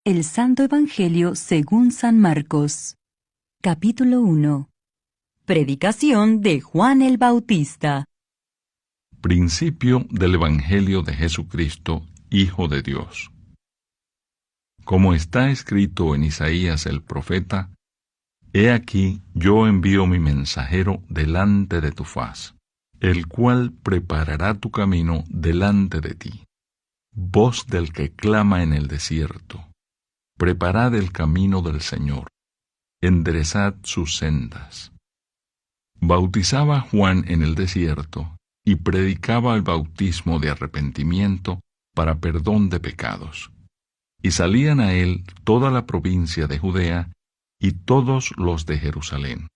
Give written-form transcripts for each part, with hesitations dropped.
El Santo Evangelio según San Marcos. Capítulo 1. Predicación de Juan el Bautista. Principio del Evangelio de Jesucristo, Hijo de Dios. Como está escrito en Isaías el profeta, He aquí yo envío mi mensajero delante de tu faz, el cual preparará tu camino delante de ti. Voz del que clama en el desierto. Preparad el camino del Señor, enderezad sus sendas. Bautizaba Juan en el desierto, y predicaba el bautismo de arrepentimiento para perdón de pecados. Y salían a él toda la provincia de Judea, y todos los de Jerusalén.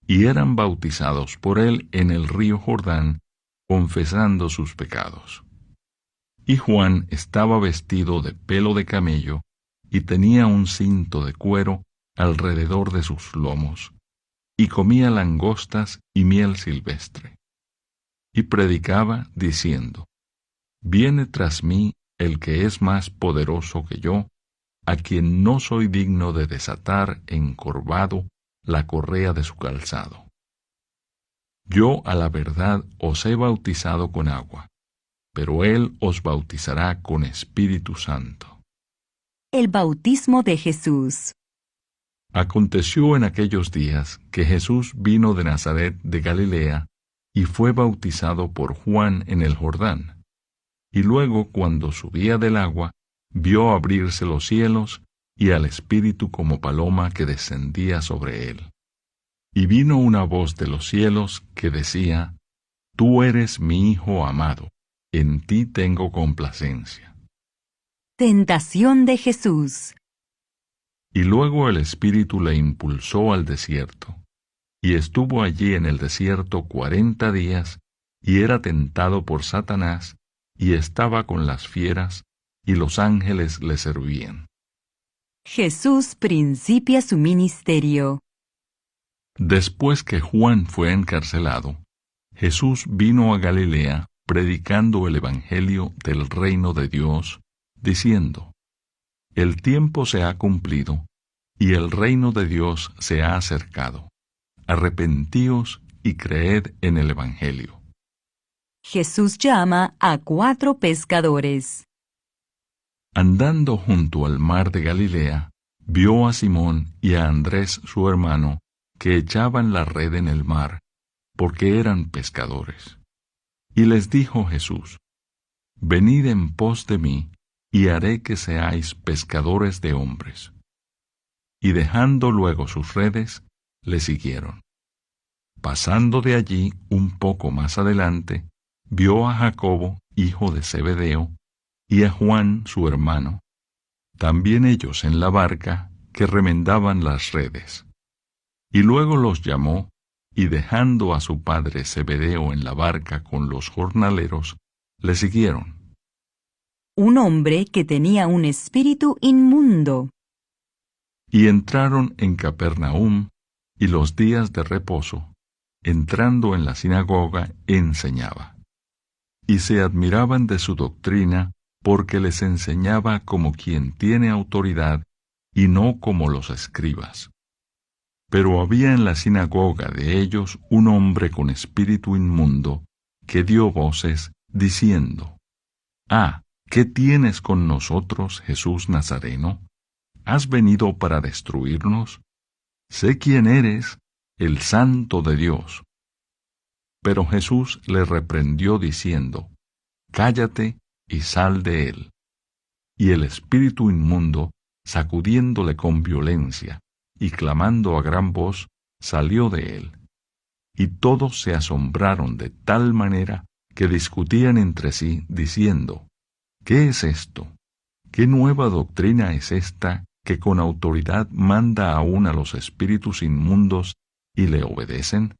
Y eran bautizados por él en el río Jordán, confesando sus pecados. Y Juan estaba vestido de pelo de camello, y tenía un cinto de cuero alrededor de sus lomos, y comía langostas y miel silvestre. Y predicaba, diciendo, Viene tras mí el que es más poderoso que yo, a quien no soy digno de desatar encorvado la correa de su calzado. Yo a la verdad os he bautizado con agua, pero él os bautizará con Espíritu Santo. El bautismo de Jesús. Aconteció en aquellos días que Jesús vino de Nazaret de Galilea y fue bautizado por Juan en el Jordán. Y luego, cuando subía del agua, vio abrirse los cielos y al Espíritu como paloma que descendía sobre él. Y vino una voz de los cielos que decía, Tú eres mi Hijo amado, en ti tengo complacencia. Tentación de Jesús. Y luego el Espíritu le impulsó al desierto, y estuvo allí en el desierto 40 días, y era tentado por Satanás, y estaba con las fieras, y los ángeles le servían. Jesús principia su ministerio. Después que Juan fue encarcelado, Jesús vino a Galilea predicando el Evangelio del reino de Dios, diciendo, El tiempo se ha cumplido, y el reino de Dios se ha acercado. Arrepentíos y creed en el Evangelio. Jesús llama a 4 pescadores. Andando junto al mar de Galilea, vio a Simón y a Andrés su hermano, que echaban la red en el mar, porque eran pescadores. Y les dijo Jesús, Venid en pos de mí, y haré que seáis pescadores de hombres. Y dejando luego sus redes, le siguieron. Pasando de allí un poco más adelante, vio a Jacobo, hijo de Zebedeo, y a Juan, su hermano, también ellos en la barca, que remendaban las redes. Y luego los llamó, y dejando a su padre Zebedeo en la barca con los jornaleros, le siguieron. Un hombre que tenía un espíritu inmundo. Y entraron en Capernaum, y los días de reposo, entrando en la sinagoga, enseñaba. Y se admiraban de su doctrina, porque les enseñaba como quien tiene autoridad, y no como los escribas. Pero había en la sinagoga de ellos un hombre con espíritu inmundo, que dio voces, diciendo, ¿Qué tienes con nosotros, Jesús Nazareno? ¿Has venido para destruirnos? Sé quién eres, el Santo de Dios. Pero Jesús le reprendió diciendo, Cállate y sal de él. Y el espíritu inmundo, sacudiéndole con violencia y clamando a gran voz, salió de él. Y todos se asombraron de tal manera que discutían entre sí, diciendo, ¿Qué es esto? ¿Qué nueva doctrina es esta que con autoridad manda aún a los espíritus inmundos y le obedecen?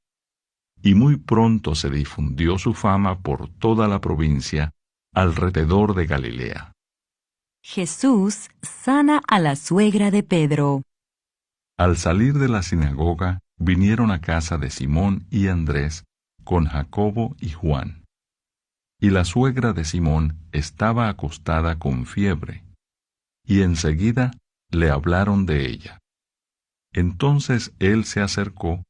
Y muy pronto se difundió su fama por toda la provincia alrededor de Galilea. Jesús sana a la suegra de Pedro. Al salir de la sinagoga, vinieron a casa de Simón y Andrés con Jacobo y Juan. Y la suegra de Simón estaba acostada con fiebre. y enseguida le hablaron de ella. Entonces él se acercó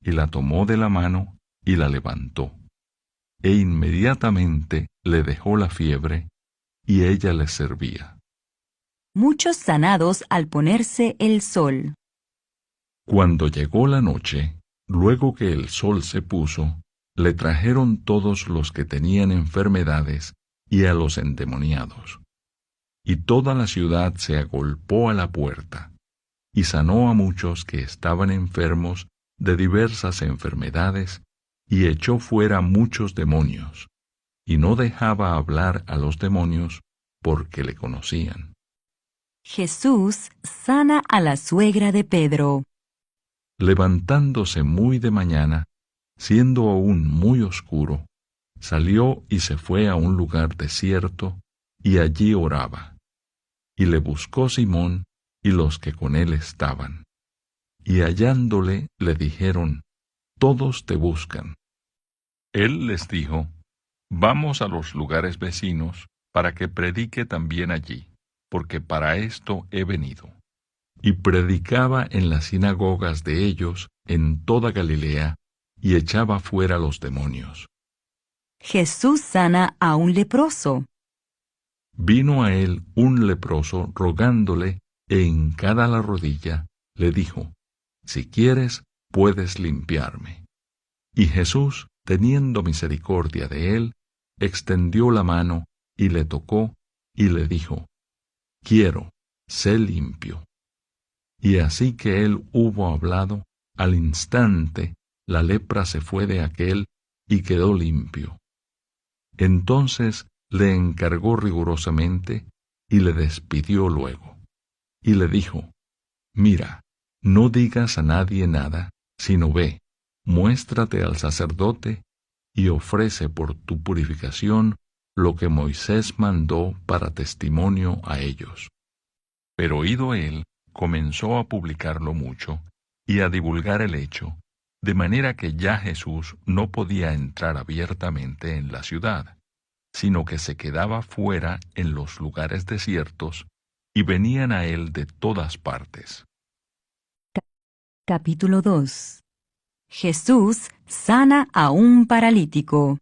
y la tomó de la mano y la levantó, e inmediatamente le dejó la fiebre, y ella les servía. Muchos sanados al ponerse el sol. Cuando llegó la noche, luego que el sol se puso, le trajeron todos los que tenían enfermedades y a los endemoniados. Y toda la ciudad se agolpó a la puerta, y sanó a muchos que estaban enfermos de diversas enfermedades, y echó fuera muchos demonios, y no dejaba hablar a los demonios porque le conocían. Jesús sana a la suegra de Pedro. Levantándose muy de mañana, siendo aún muy oscuro, salió y se fue a un lugar desierto, y allí oraba. Y le buscó Simón y los que con él estaban. Y hallándole le dijeron: Todos te buscan. Él les dijo: Vamos a los lugares vecinos, para que predique también allí, porque para esto he venido. Y predicaba en las sinagogas de ellos en toda Galilea, y echaba fuera los demonios. Jesús sana a un leproso. Vino a él un leproso rogándole, e hincada la rodilla, le dijo: Si quieres, puedes limpiarme. Y Jesús, teniendo misericordia de él, extendió la mano, y le tocó, y le dijo: Quiero, sé limpio. Y así que él hubo hablado, al instante la lepra se fue de aquél, y quedó limpio. Entonces le encargó rigurosamente, y le despidió luego. Y le dijo: Mira, no digas a nadie nada, sino ve, muéstrate al sacerdote, y ofrece por tu purificación lo que Moisés mandó para testimonio a ellos. Pero oído él, comenzó a publicarlo mucho, y a divulgar el hecho, de manera que ya Jesús no podía entrar abiertamente en la ciudad, sino que se quedaba fuera en los lugares desiertos, y venían a él de todas partes. Capítulo 2. Jesús sana a un paralítico.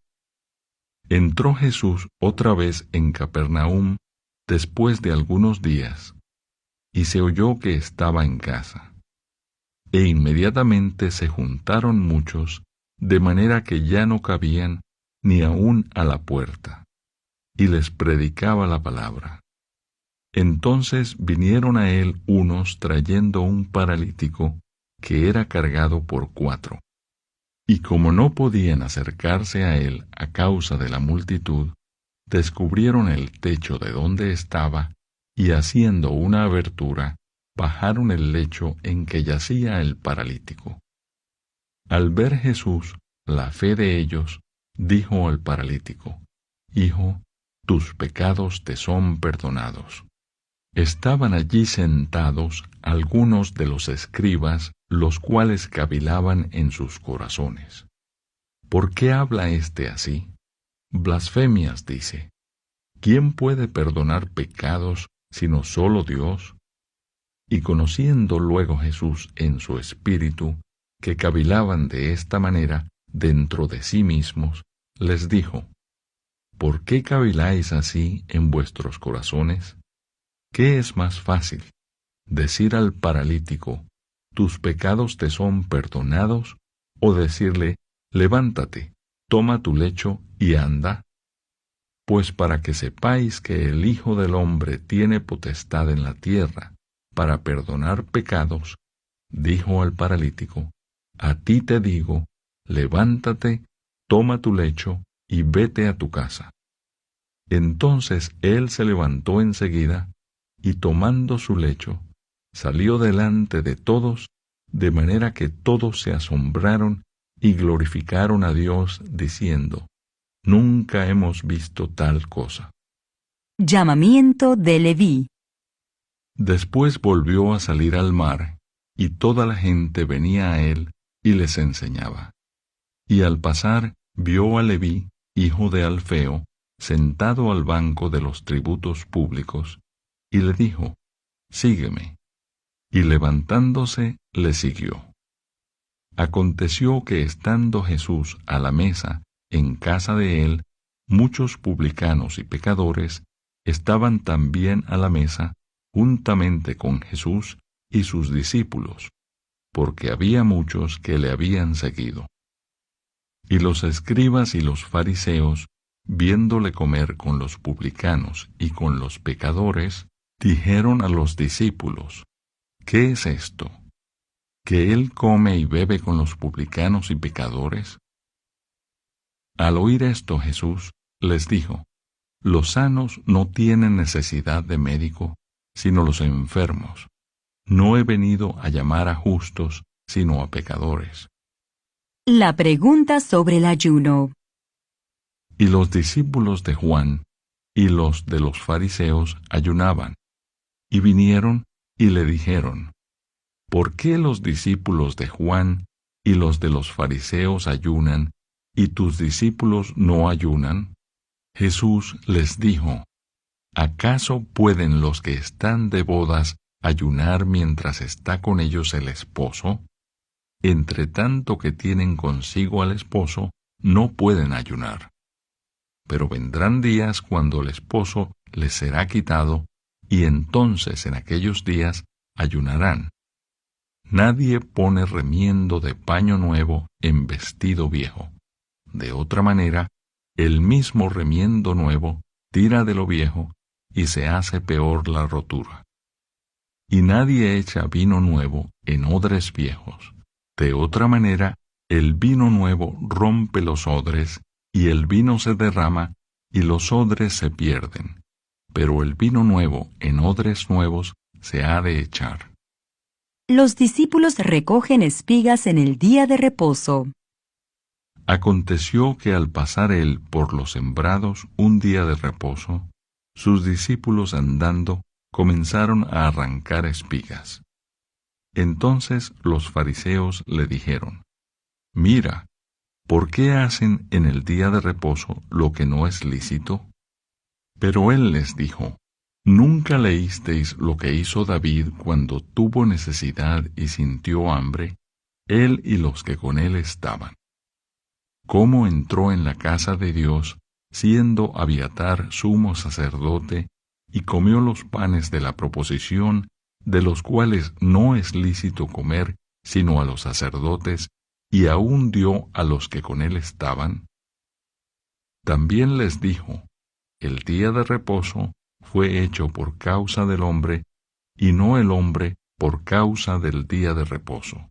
Entró Jesús otra vez en Capernaum después de algunos días, y se oyó que estaba en casa. E inmediatamente se juntaron muchos, de manera que ya no cabían ni aun a la puerta, y les predicaba la palabra. Entonces vinieron a él unos trayendo un paralítico que era cargado por 4. Y como no podían acercarse a él a causa de la multitud, descubrieron el techo de donde estaba, y haciendo una abertura, bajaron el lecho en que yacía el paralítico. Al ver Jesús la fe de ellos, dijo al paralítico: Hijo, tus pecados te son perdonados. Estaban allí sentados algunos de los escribas, los cuales cavilaban en sus corazones: ¿Por qué habla éste así? Blasfemias dice. ¿Quién puede perdonar pecados sino solo Dios? Y conociendo luego Jesús en su espíritu que cavilaban de esta manera dentro de sí mismos, les dijo: ¿Por qué caviláis así en vuestros corazones? ¿Qué es más fácil, decir al paralítico: tus pecados te son perdonados, o decirle: levántate, toma tu lecho y anda? Pues para que sepáis que el Hijo del Hombre tiene potestad en la tierra para perdonar pecados, dijo al paralítico: a ti te digo, levántate, toma tu lecho y vete a tu casa. Entonces él se levantó enseguida, y tomando su lecho, salió delante de todos, de manera que todos se asombraron y glorificaron a Dios, diciendo: Nunca hemos visto tal cosa. Llamamiento de Leví. Después volvió a salir al mar, y toda la gente venía a él y les enseñaba. Y al pasar vio a Leví, hijo de Alfeo, sentado al banco de los tributos públicos, y le dijo: sígueme. Y levantándose, le siguió. Aconteció que estando Jesús a la mesa en casa de él, muchos publicanos y pecadores estaban también a la mesa juntamente con Jesús y sus discípulos, porque había muchos que le habían seguido. Y los escribas y los fariseos, viéndole comer con los publicanos y con los pecadores, dijeron a los discípulos: ¿Qué es esto? ¿Que él come y bebe con los publicanos y pecadores? Al oír esto, Jesús les dijo: Los sanos no tienen necesidad de médico, sino los enfermos. No he venido a llamar a justos, sino a pecadores. La pregunta sobre el ayuno. Y los discípulos de Juan y los de los fariseos ayunaban, y vinieron y le dijeron: ¿Por qué los discípulos de Juan y los de los fariseos ayunan, y tus discípulos no ayunan? Jesús les dijo: ¿Acaso pueden los que están de bodas ayunar mientras está con ellos el esposo? Entre tanto que tienen consigo al esposo, no pueden ayunar. Pero vendrán días cuando el esposo les será quitado, y entonces en aquellos días ayunarán. Nadie pone remiendo de paño nuevo en vestido viejo. De otra manera, el mismo remiendo nuevo tira de lo viejo, y se hace peor la rotura. Y nadie echa vino nuevo en odres viejos. De otra manera, el vino nuevo rompe los odres, y el vino se derrama, y los odres se pierden. Pero el vino nuevo en odres nuevos se ha de echar. Los discípulos recogen espigas en el día de reposo. Aconteció que al pasar él por los sembrados un día de reposo, sus discípulos andando comenzaron a arrancar espigas. Entonces los fariseos le dijeron: Mira, ¿por qué hacen en el día de reposo lo que no es lícito? Pero él les dijo: ¿Nunca leísteis lo que hizo David cuando tuvo necesidad y sintió hambre, él y los que con él estaban? ¿Cómo entró en la casa de Dios, siendo Abiatar sumo sacerdote, y comió los panes de la proposición, de los cuales no es lícito comer sino a los sacerdotes, y aún dio a los que con él estaban? También les dijo: El día de reposo fue hecho por causa del hombre, y no el hombre por causa del día de reposo.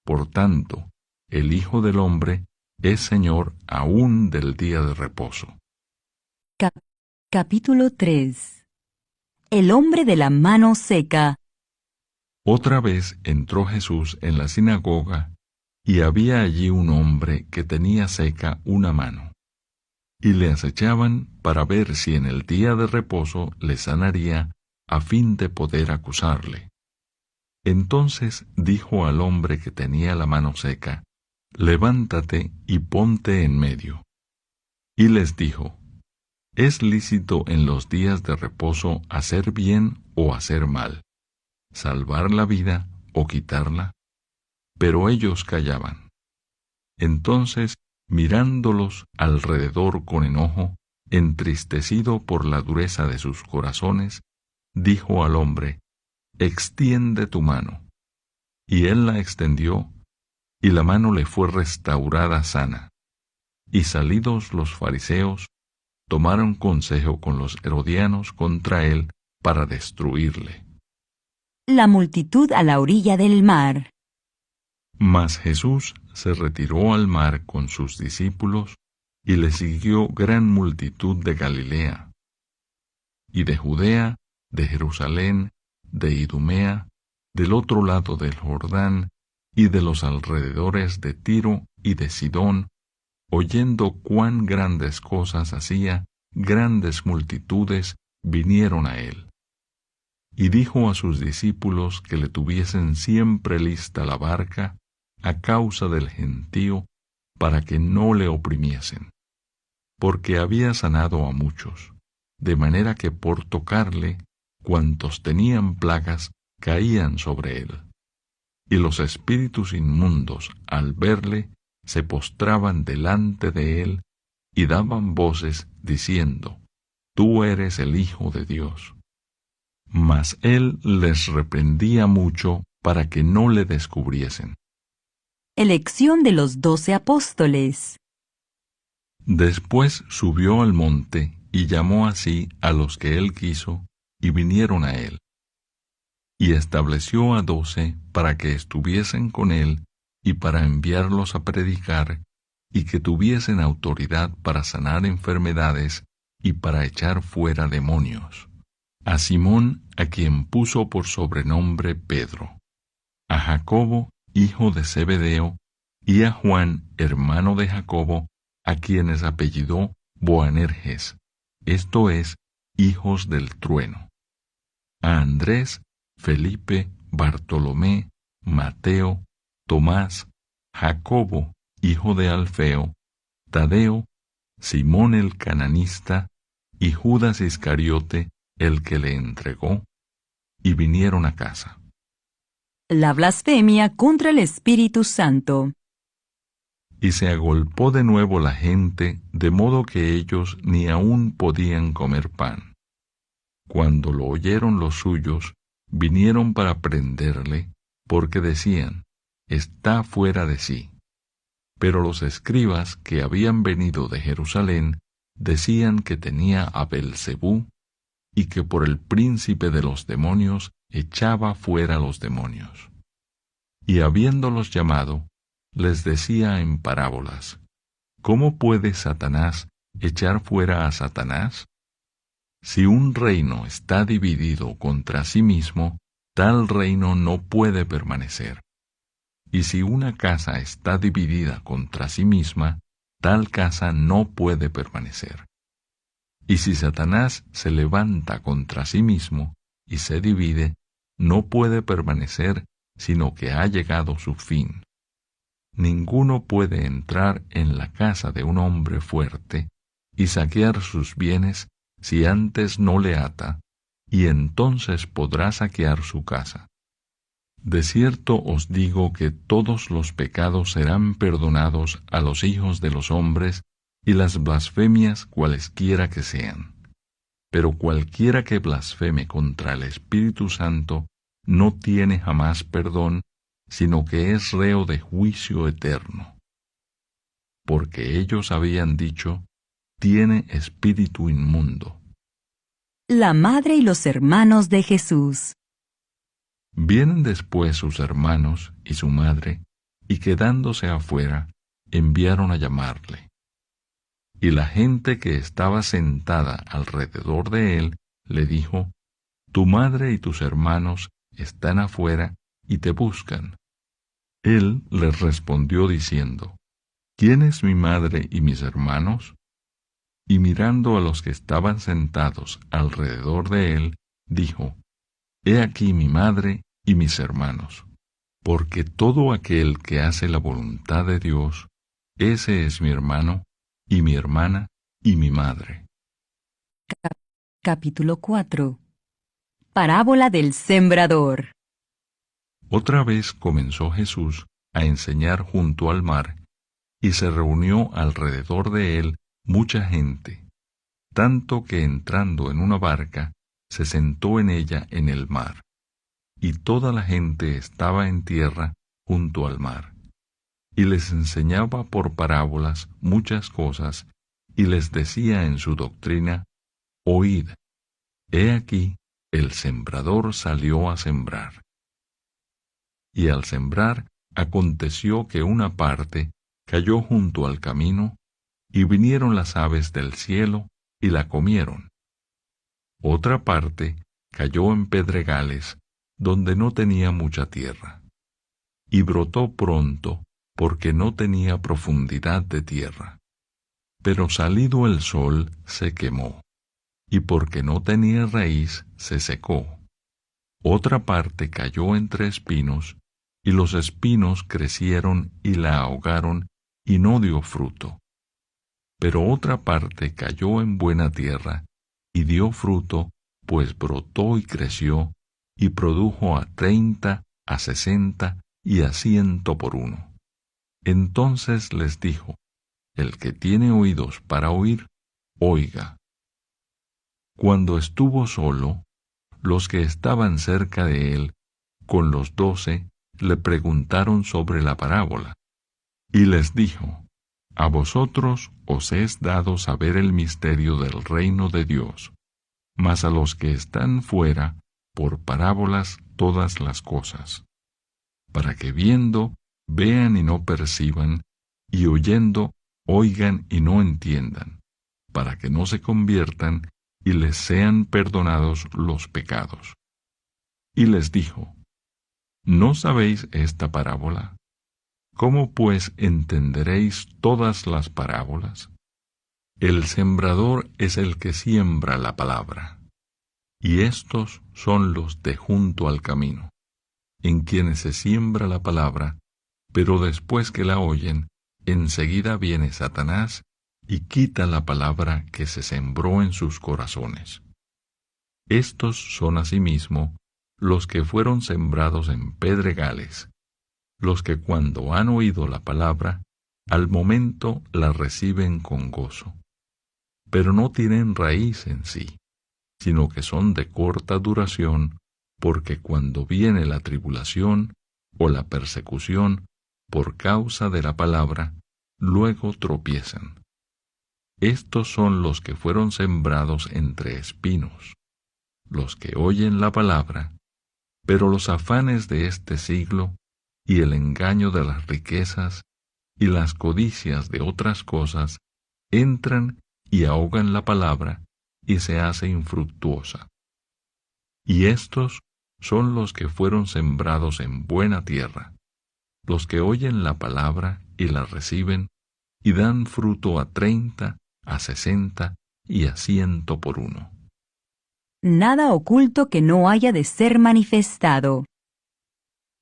Por tanto, el Hijo del Hombre es Señor aún del día de reposo. Capítulo 3. El hombre de la mano seca. Otra vez entró Jesús en la sinagoga, y había allí un hombre que tenía seca una mano. Y le acechaban para ver si en el día de reposo le sanaría, a fin de poder acusarle. Entonces dijo al hombre que tenía la mano seca: Levántate y ponte en medio. Y les dijo: ¿Es lícito en los días de reposo hacer bien o hacer mal, salvar la vida o quitarla? Pero ellos callaban. Entonces, mirándolos alrededor con enojo, entristecido por la dureza de sus corazones, dijo al hombre: Extiende tu mano. Y él la extendió, y la mano le fue restaurada sana. Y salidos los fariseos, tomaron consejo con los herodianos contra él para destruirle. La multitud a la orilla del mar. Mas Jesús se retiró al mar con sus discípulos, y le siguió gran multitud de Galilea, y de Judea, de Jerusalén, de Idumea, del otro lado del Jordán, y de los alrededores de Tiro y de Sidón, oyendo cuán grandes cosas hacía, grandes multitudes vinieron a él. Y dijo a sus discípulos que le tuviesen siempre lista la barca, a causa del gentío, para que no le oprimiesen, porque había sanado a muchos, de manera que por tocarle cuantos tenían plagas caían sobre él. Y los espíritus inmundos, al verle, se postraban delante de él y daban voces diciendo: Tú eres el Hijo de Dios. Mas él les reprendía mucho para que no le descubriesen. Elección de los 12 apóstoles. Después subió al monte y llamó así a los que él quiso, y vinieron a él. Y estableció a 12 para que estuviesen con él y para enviarlos a predicar, y que tuviesen autoridad para sanar enfermedades y para echar fuera demonios. A Simón, a quien puso por sobrenombre Pedro, a Jacobo, hijo de Zebedeo, y a Juan, hermano de Jacobo, a quienes apellidó Boanerges, esto es, hijos del trueno, a Andrés, Felipe, Bartolomé, Mateo, Tomás, Jacobo, hijo de Alfeo, Tadeo, Simón el cananista, y Judas Iscariote, el que le entregó, y vinieron a casa. La blasfemia contra el Espíritu Santo. Y se agolpó de nuevo la gente, de modo que ellos ni aún podían comer pan. Cuando lo oyeron los suyos, vinieron para prenderle, porque decían: Está fuera de sí. Pero los escribas que habían venido de Jerusalén decían que tenía a Beelzebú, y que por el príncipe de los demonios echaba fuera los demonios. Y habiéndolos llamado, les decía en parábolas: ¿Cómo puede Satanás echar fuera a Satanás? Si un reino está dividido contra sí mismo, tal reino no puede permanecer. Y si una casa está dividida contra sí misma, tal casa no puede permanecer. Y si Satanás se levanta contra sí mismo y se divide, no puede permanecer, sino que ha llegado su fin. Ninguno puede entrar en la casa de un hombre fuerte y saquear sus bienes si antes no le ata, y entonces podrá saquear su casa. De cierto os digo que todos los pecados serán perdonados a los hijos de los hombres, y las blasfemias cualesquiera que sean. Pero cualquiera que blasfeme contra el Espíritu Santo no tiene jamás perdón, sino que es reo de juicio eterno. Porque ellos habían dicho: tiene espíritu inmundo. La madre y los hermanos de Jesús. Vienen después sus hermanos y su madre, y quedándose afuera, enviaron a llamarle. Y la gente que estaba sentada alrededor de él le dijo: Tu madre y tus hermanos están afuera y te buscan. Él les respondió diciendo: ¿Quién es mi madre y mis hermanos? Y mirando a los que estaban sentados alrededor de él, dijo: He aquí mi madre y mis hermanos. Porque todo aquel que hace la voluntad de Dios, ese es mi hermano, y mi hermana, y mi madre. Capítulo 4. Parábola del sembrador. Otra vez comenzó Jesús a enseñar junto al mar, y se reunió alrededor de él mucha gente, tanto que entrando en una barca, se sentó en ella en el mar, y toda la gente estaba en tierra junto al mar. Y les enseñaba por parábolas muchas cosas, y les decía en su doctrina: Oíd, he aquí, el sembrador salió a sembrar. Y al sembrar, aconteció que una parte cayó junto al camino, y vinieron las aves del cielo, y la comieron. Otra parte cayó en pedregales, donde no tenía mucha tierra, y brotó pronto, porque no tenía profundidad de tierra. Pero salido el sol, se quemó, y porque no tenía raíz, se secó. Otra parte cayó entre espinos, y los espinos crecieron y la ahogaron, y no dio fruto. Pero otra parte cayó en buena tierra, y dio fruto, pues brotó y creció, y produjo a 30, a 60 y a 100 por uno. Entonces les dijo: el que tiene oídos para oír, oiga. Cuando estuvo solo, los que estaban cerca de él, con los 12, le preguntaron sobre la parábola. Y les dijo: a vosotros os es dado saber el misterio del reino de Dios, mas a los que están fuera, por parábolas todas las cosas, para que viendo, vean y no perciban, y oyendo, oigan y no entiendan, para que no se conviertan y les sean perdonados los pecados. Y les dijo: ¿no sabéis esta parábola? ¿Cómo pues entenderéis todas las parábolas? El sembrador es el que siembra la palabra, y estos son los de junto al camino, en quienes se siembra la palabra, pero después que la oyen, enseguida viene Satanás y quita la palabra que se sembró en sus corazones. Estos son asimismo los que fueron sembrados en pedregales, los que cuando han oído la palabra, al momento la reciben con gozo, pero no tienen raíz en sí, sino que son de corta duración, porque cuando viene la tribulación o la persecución por causa de la palabra, luego tropiezan. Estos son los que fueron sembrados entre espinos, los que oyen la palabra, pero los afanes de este siglo y el engaño de las riquezas y las codicias de otras cosas entran y ahogan la palabra y se hace infructuosa. Y estos son los que fueron sembrados en buena tierra, los que oyen la palabra y la reciben, y dan fruto a 30, a 60 y a 100 por uno. Nada oculto que no haya de ser manifestado.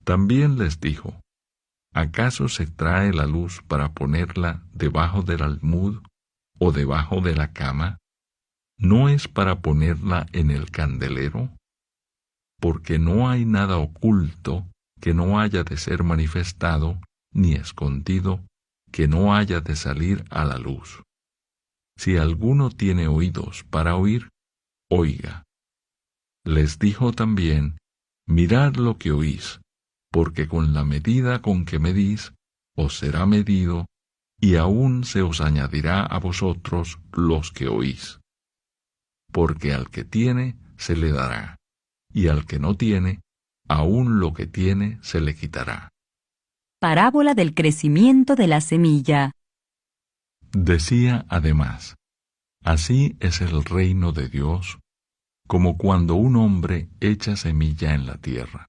También les dijo: ¿acaso se trae la luz para ponerla debajo del almud o debajo de la cama? ¿No es para ponerla en el candelero? Porque no hay nada oculto que no haya de ser manifestado, ni escondido, que no haya de salir a la luz. Si alguno tiene oídos para oír, oiga. Les dijo también: mirad lo que oís, porque con la medida con que medís, os será medido, y aún se os añadirá a vosotros los que oís. Porque al que tiene, se le dará, y al que no tiene, aún lo que tiene se le quitará. Parábola del crecimiento de la semilla. Decía además: así es el reino de Dios, como cuando un hombre echa semilla en la tierra,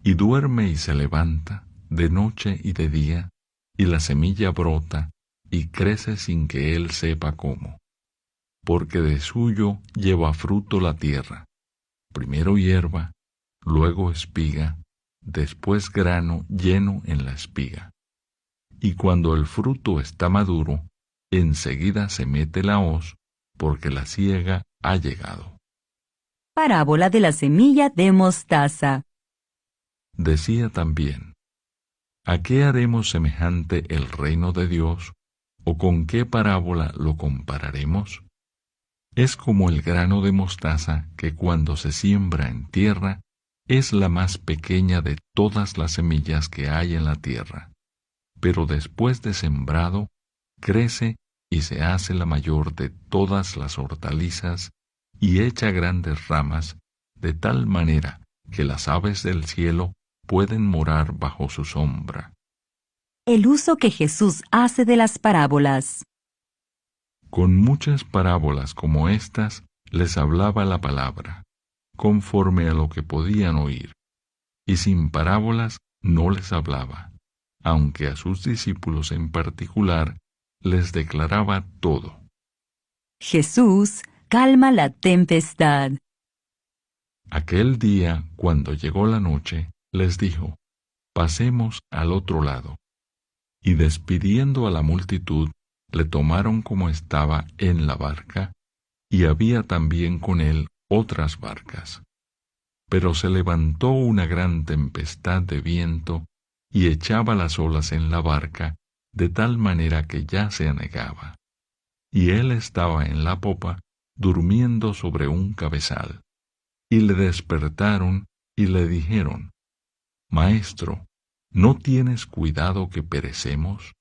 y duerme y se levanta, de noche y de día, y la semilla brota y crece sin que él sepa cómo, porque de suyo lleva fruto la tierra, primero hierba, luego espiga, después grano lleno en la espiga. Y cuando el fruto está maduro, enseguida se mete la hoz, porque la siega ha llegado. Parábola de la semilla de mostaza. Decía también: ¿a qué haremos semejante el reino de Dios, o con qué parábola lo compararemos? Es como el grano de mostaza que cuando se siembra en tierra, es la más pequeña de todas las semillas que hay en la tierra, pero después de sembrado, crece y se hace la mayor de todas las hortalizas y echa grandes ramas, de tal manera que las aves del cielo pueden morar bajo su sombra. El uso que Jesús hace de las parábolas. Con muchas parábolas como estas les hablaba la palabra, conforme a lo que podían oír, y sin parábolas no les hablaba, aunque a sus discípulos en particular les declaraba todo. Jesús calma la tempestad. Aquel día, cuando llegó la noche, les dijo: pasemos al otro lado. Y despidiendo a la multitud, le tomaron como estaba en la barca, y había también con él otras barcas. Pero se levantó una gran tempestad de viento y echaba las olas en la barca, de tal manera que ya se anegaba. Y él estaba en la popa, durmiendo sobre un cabezal. Y le despertaron y le dijeron: Maestro, ¿no tienes cuidado que perecemos?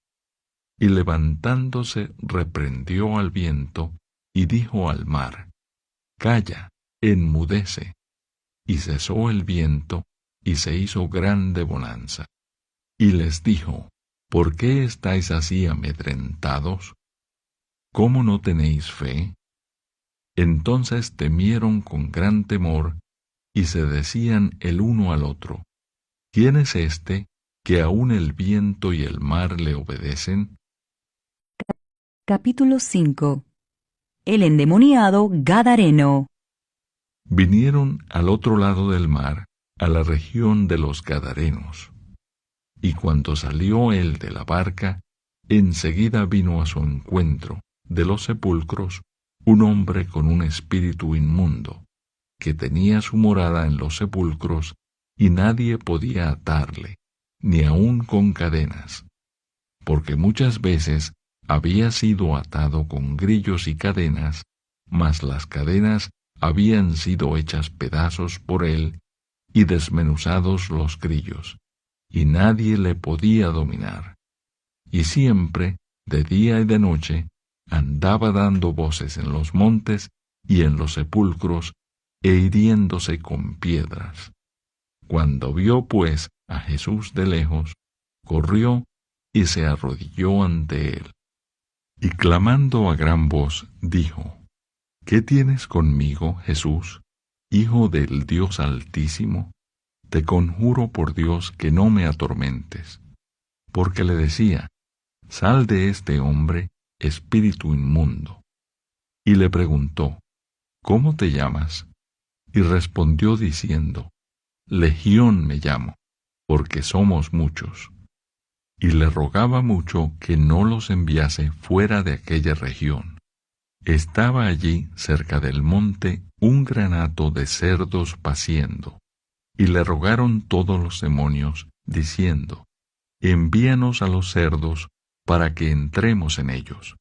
Y levantándose reprendió al viento y dijo al mar: Calla, enmudece. Y cesó el viento y se hizo grande bonanza. Y les dijo: ¿Por qué estáis así amedrentados? ¿Cómo no tenéis fe? Entonces temieron con gran temor y se decían el uno al otro: ¿Quién es este que aun el viento y el mar le obedecen? Capítulo 5. El endemoniado Gadareno. Vinieron al otro lado del mar, a la región de los Gadarenos. Y cuando salió él de la barca, enseguida vino a su encuentro, de los sepulcros, un hombre con un espíritu inmundo, que tenía su morada en los sepulcros, y nadie podía atarle, ni aun con cadenas, porque muchas veces había sido atado con grillos y cadenas, mas las cadenas habían sido hechas pedazos por él, y desmenuzados los grillos, y nadie le podía dominar. Y siempre, de día y de noche, andaba dando voces en los montes y en los sepulcros, e hiriéndose con piedras. Cuando vio, pues, a Jesús de lejos, corrió y se arrodilló ante él. Y clamando a gran voz, dijo: ¿Qué tienes conmigo, Jesús, Hijo del Dios Altísimo? Te conjuro por Dios que no me atormentes. Porque le decía: Sal de este hombre, espíritu inmundo. Y le preguntó: ¿Cómo te llamas? Y respondió diciendo: Legión me llamo, porque somos muchos. Y le rogaba mucho que no los enviase fuera de aquella región. Estaba allí, cerca del monte, un gran hato de cerdos paciendo. Y le rogaron todos los demonios, diciendo: Envíanos a los cerdos, para que entremos en ellos.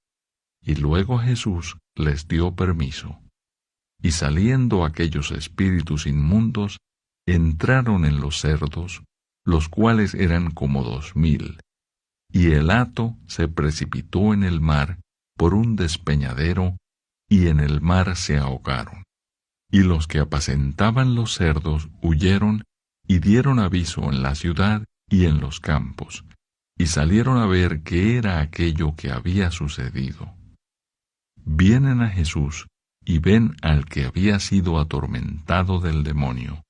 Y luego Jesús les dio permiso. Y saliendo aquellos espíritus inmundos, entraron en los cerdos, los cuales eran como 2000. Y el hato se precipitó en el mar por un despeñadero, y en el mar se ahogaron. Y los que apacentaban los cerdos huyeron y dieron aviso en la ciudad y en los campos, y salieron a ver qué era aquello que había sucedido. Vienen a Jesús y ven al que había sido atormentado del demonio,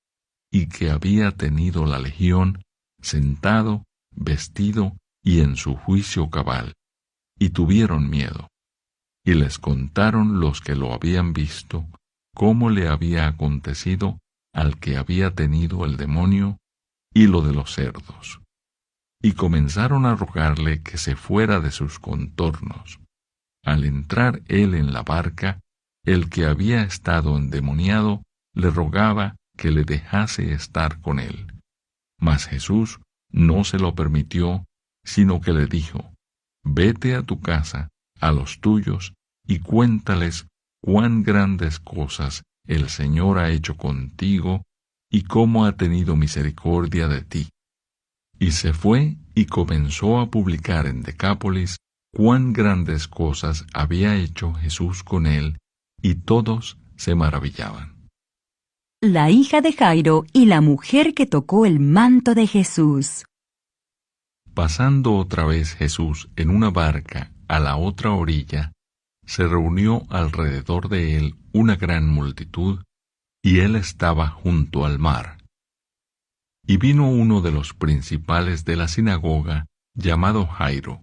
y que había tenido la legión, sentado, vestido y en su juicio cabal, y tuvieron miedo. Y les contaron los que lo habían visto, cómo le había acontecido al que había tenido el demonio, y lo de los cerdos. Y comenzaron a rogarle que se fuera de sus contornos. Al entrar él en la barca, el que había estado endemoniado le rogaba que le dejase estar con él. Mas Jesús no se lo permitió, sino que le dijo: Vete a tu casa, a los tuyos, y cuéntales cuán grandes cosas el Señor ha hecho contigo, y cómo ha tenido misericordia de ti. Y se fue y comenzó a publicar en Decápolis cuán grandes cosas había hecho Jesús con él, y todos se maravillaban. La hija de Jairo y la mujer que tocó el manto de Jesús. Pasando otra vez Jesús en una barca a la otra orilla, se reunió alrededor de él una gran multitud, y él estaba junto al mar. Y vino uno de los principales de la sinagoga, llamado Jairo,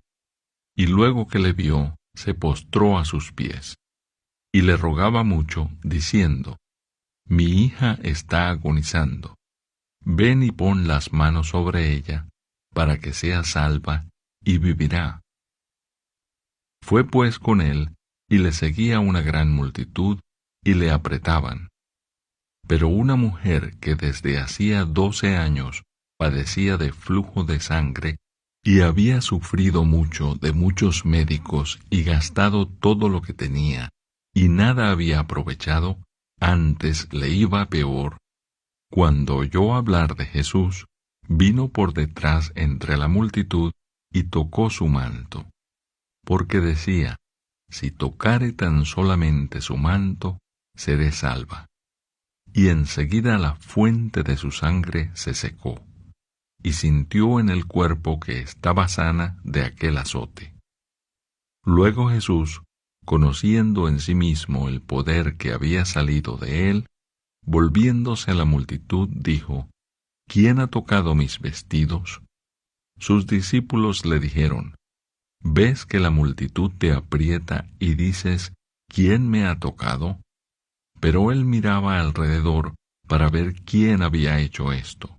y luego que le vio, se postró a sus pies, y le rogaba mucho, diciendo: Mi hija está agonizando. Ven y pon las manos sobre ella, para que sea salva, y vivirá. Fue pues con él, y le seguía una gran multitud, y le apretaban. Pero una mujer que desde hacía 12 años padecía de flujo de sangre y había sufrido mucho de muchos médicos y gastado todo lo que tenía, y nada había aprovechado, antes le iba peor, cuando oyó hablar de Jesús, vino por detrás entre la multitud y tocó su manto, porque decía, si tocare tan solamente su manto, seré salva. Y enseguida la fuente de su sangre se secó, y sintió en el cuerpo que estaba sana de aquel azote. Luego Jesús, conociendo en sí mismo el poder que había salido de él, volviéndose a la multitud, dijo, ¿quién ha tocado mis vestidos? Sus discípulos le dijeron, ¿ves que la multitud te aprieta y dices, ¿quién me ha tocado? Pero él miraba alrededor para ver quién había hecho esto.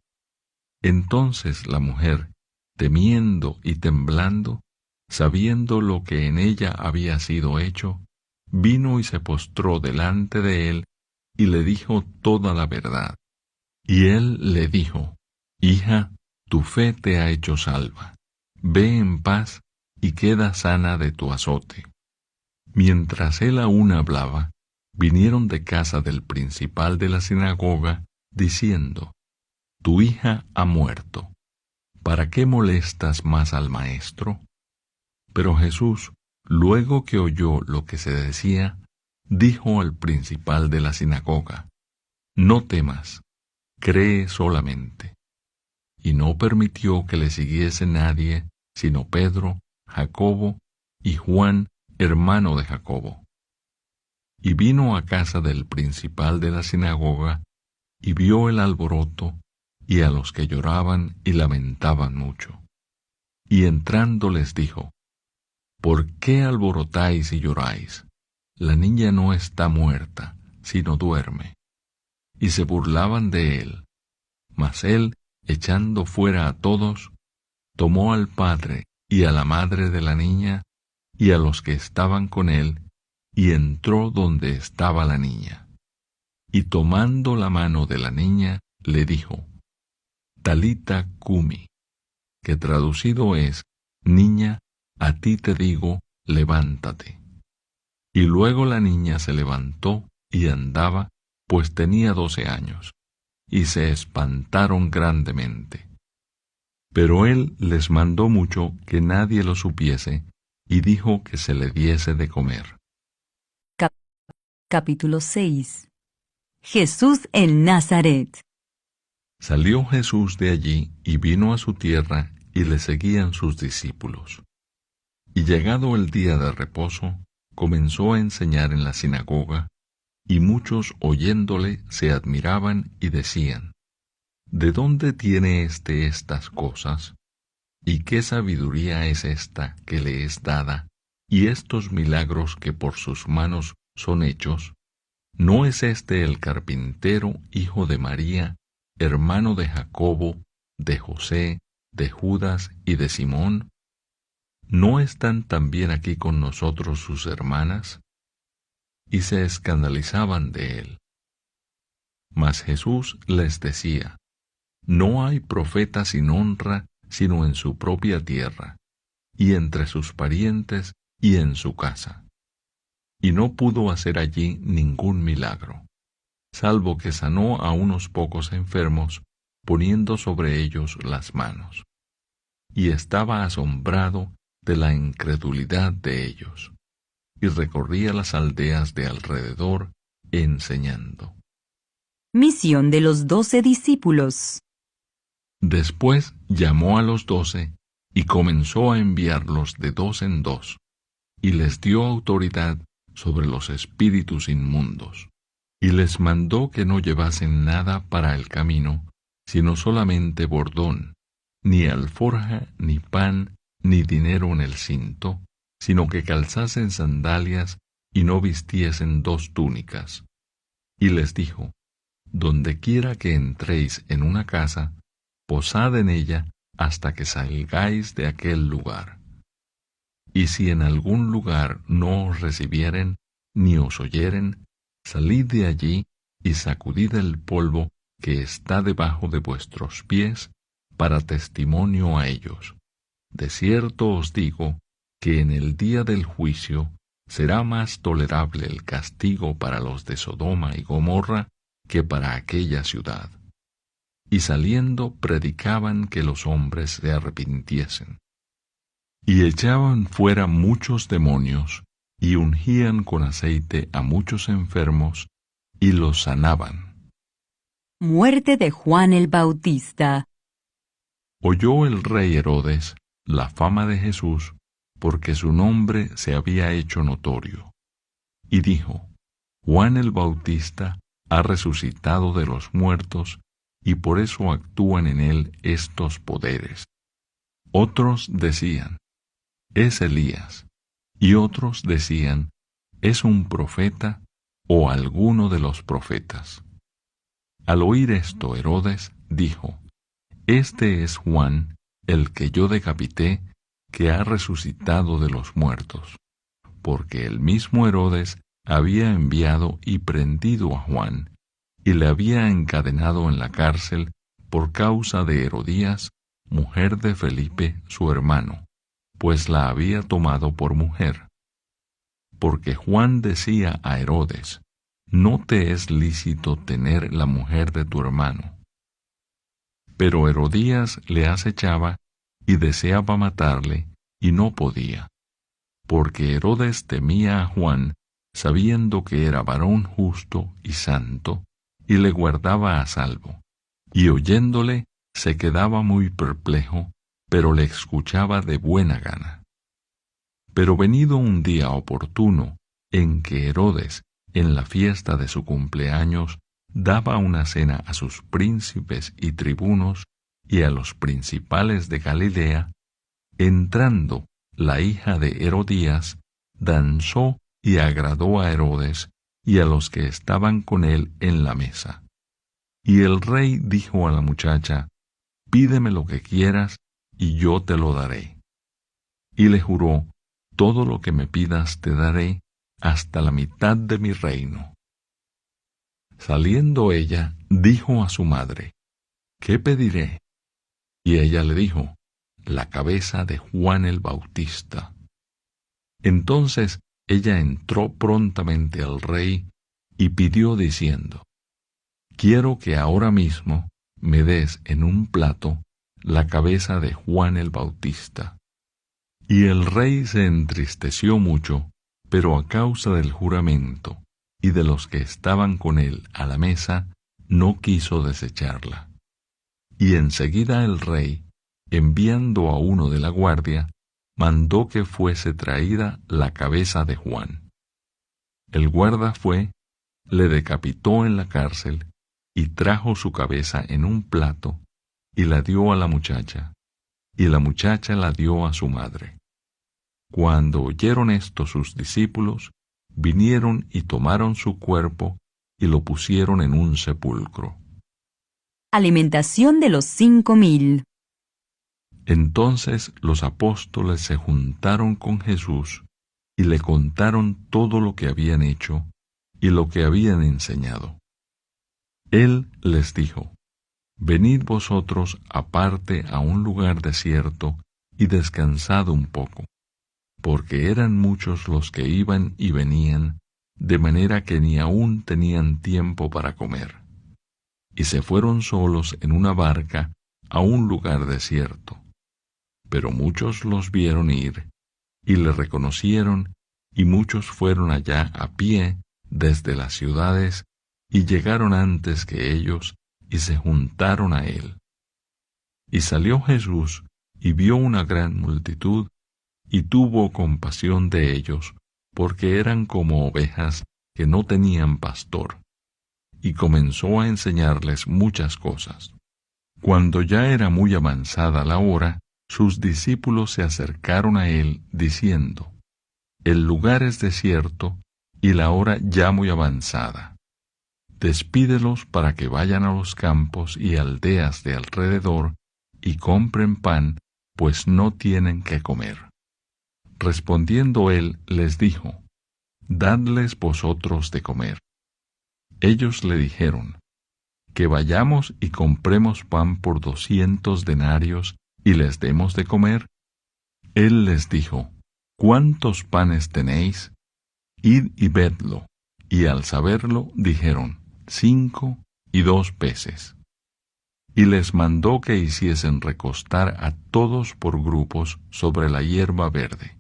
Entonces la mujer, temiendo y temblando, sabiendo lo que en ella había sido hecho, vino y se postró delante de él y le dijo toda la verdad. Y él le dijo, hija, tu fe te ha hecho salva. Ve en paz y queda sana de tu azote. Mientras él aún hablaba, vinieron de casa del principal de la sinagoga, diciendo, tu hija ha muerto. ¿Para qué molestas más al maestro? Pero Jesús, luego que oyó lo que se decía, dijo al principal de la sinagoga, no temas, cree solamente. Y no permitió que le siguiese nadie, sino Pedro, Jacobo y Juan, hermano de Jacobo. Y vino a casa del principal de la sinagoga, y vio el alboroto, y a los que lloraban y lamentaban mucho. Y entrando les dijo, ¿por qué alborotáis y lloráis? La niña no está muerta, sino duerme. Y se burlaban de él. Mas él, echando fuera a todos, tomó al padre y a la madre de la niña, y a los que estaban con él, y entró donde estaba la niña. Y tomando la mano de la niña, le dijo, Talita cumi, que traducido es, niña, a ti te digo, levántate. Y luego la niña se levantó y andaba, pues tenía 12 años, y se espantaron grandemente. Pero él les mandó mucho que nadie lo supiese, y dijo que se le diese de comer. Capítulo 6. Jesús en Nazaret. Salió Jesús de allí y vino a su tierra, y le seguían sus discípulos. Y llegado el día de reposo, comenzó a enseñar en la sinagoga, y muchos oyéndole se admiraban y decían, ¿de dónde tiene éste estas cosas? ¿Y qué sabiduría es esta que le es dada, y estos milagros que por sus manos son hechos? ¿No es este el carpintero, hijo de María, hermano de Jacobo, de José, de Judas y de Simón? ¿No están también aquí con nosotros sus hermanas? Y se escandalizaban de él. Mas Jesús les decía, no hay profeta sin honra sino en su propia tierra, y entre sus parientes y en su casa. Y no pudo hacer allí ningún milagro, salvo que sanó a unos pocos enfermos, poniendo sobre ellos las manos. Y estaba asombrado de la incredulidad de ellos, y recorría las aldeas de alrededor, enseñando. Misión de los 12 discípulos. Después llamó a los 12, y comenzó a enviarlos de 2 en 2, y les dio autoridad sobre los espíritus inmundos, y les mandó que no llevasen nada para el camino, sino solamente bordón, ni alforja, ni pan, ni dinero en el cinto, sino que calzasen sandalias y no vistiesen 2 túnicas. Y les dijo, donde quiera que entréis en una casa, posad en ella hasta que salgáis de aquel lugar. Y si en algún lugar no os recibieren, ni os oyeren, salid de allí y sacudid el polvo que está debajo de vuestros pies, para testimonio a ellos. De cierto os digo que en el día del juicio será más tolerable el castigo para los de Sodoma y Gomorra que para aquella ciudad. Y saliendo predicaban que los hombres se arrepintiesen. Y echaban fuera muchos demonios, y ungían con aceite a muchos enfermos, y los sanaban. Muerte de Juan el Bautista. Oyó el rey Herodes la fama de Jesús, porque su nombre se había hecho notorio. Y dijo: Juan el Bautista ha resucitado de los muertos, y por eso actúan en él estos poderes. Otros decían: es Elías, y otros decían: es un profeta o alguno de los profetas. Al oír esto, Herodes dijo: este es Juan, el que yo decapité, que ha resucitado de los muertos. Porque el mismo Herodes había enviado y prendido a Juan, y le había encadenado en la cárcel por causa de Herodías, mujer de Felipe, su hermano, pues la había tomado por mujer. Porque Juan decía a Herodes: no te es lícito tener la mujer de tu hermano. Pero Herodías le acechaba y deseaba matarle, y no podía, porque Herodes temía a Juan, sabiendo que era varón justo y santo, y le guardaba a salvo, y oyéndole se quedaba muy perplejo, pero le escuchaba de buena gana. Pero venido un día oportuno, en que Herodes, en la fiesta de su cumpleaños, daba una cena a sus príncipes y tribunos y a los principales de Galilea, entrando la hija de Herodías, danzó y agradó a Herodes y a los que estaban con él en la mesa. Y el rey dijo a la muchacha: pídeme lo que quieras, y yo te lo daré. Y le juró: todo lo que me pidas te daré, hasta la mitad de mi reino. Saliendo ella, dijo a su madre: ¿qué pediré? Y ella le dijo: la cabeza de Juan el Bautista. Entonces ella entró prontamente al rey y pidió diciendo: quiero que ahora mismo me des en un plato la cabeza de Juan el Bautista. Y el rey se entristeció mucho, pero a causa del juramento y de los que estaban con él a la mesa, no quiso desecharla. Y enseguida el rey, enviando a uno de la guardia, mandó que fuese traída la cabeza de Juan. El guarda fue, le decapitó en la cárcel, y trajo su cabeza en un plato, y la dio a la muchacha, y la muchacha la dio a su madre. Cuando oyeron esto sus discípulos, vinieron y tomaron su cuerpo, y lo pusieron en un sepulcro. Alimentación de los 5,000. Entonces los apóstoles se juntaron con Jesús, y le contaron todo lo que habían hecho, y lo que habían enseñado. Él les dijo: venid vosotros aparte a un lugar desierto, y descansad un poco, porque eran muchos los que iban y venían, de manera que ni aún tenían tiempo para comer. Y se fueron solos en una barca a un lugar desierto. Pero muchos los vieron ir, y le reconocieron, y muchos fueron allá a pie desde las ciudades, y llegaron antes que ellos, y se juntaron a él. Y salió Jesús, y vio una gran multitud, y tuvo compasión de ellos, porque eran como ovejas que no tenían pastor, y comenzó a enseñarles muchas cosas. Cuando ya era muy avanzada la hora, sus discípulos se acercaron a él, diciendo: el lugar es desierto, y la hora ya muy avanzada. Despídelos para que vayan a los campos y aldeas de alrededor, y compren pan, pues no tienen qué comer. Respondiendo él, les dijo: dadles vosotros de comer. Ellos le dijeron, que vayamos y compremos pan por 200 denarios y les demos de comer. Él les dijo, ¿cuántos panes tenéis? Id y vedlo. Y al saberlo, dijeron, 5 y 2 peces. Y les mandó que hiciesen recostar a todos por grupos sobre la hierba verde.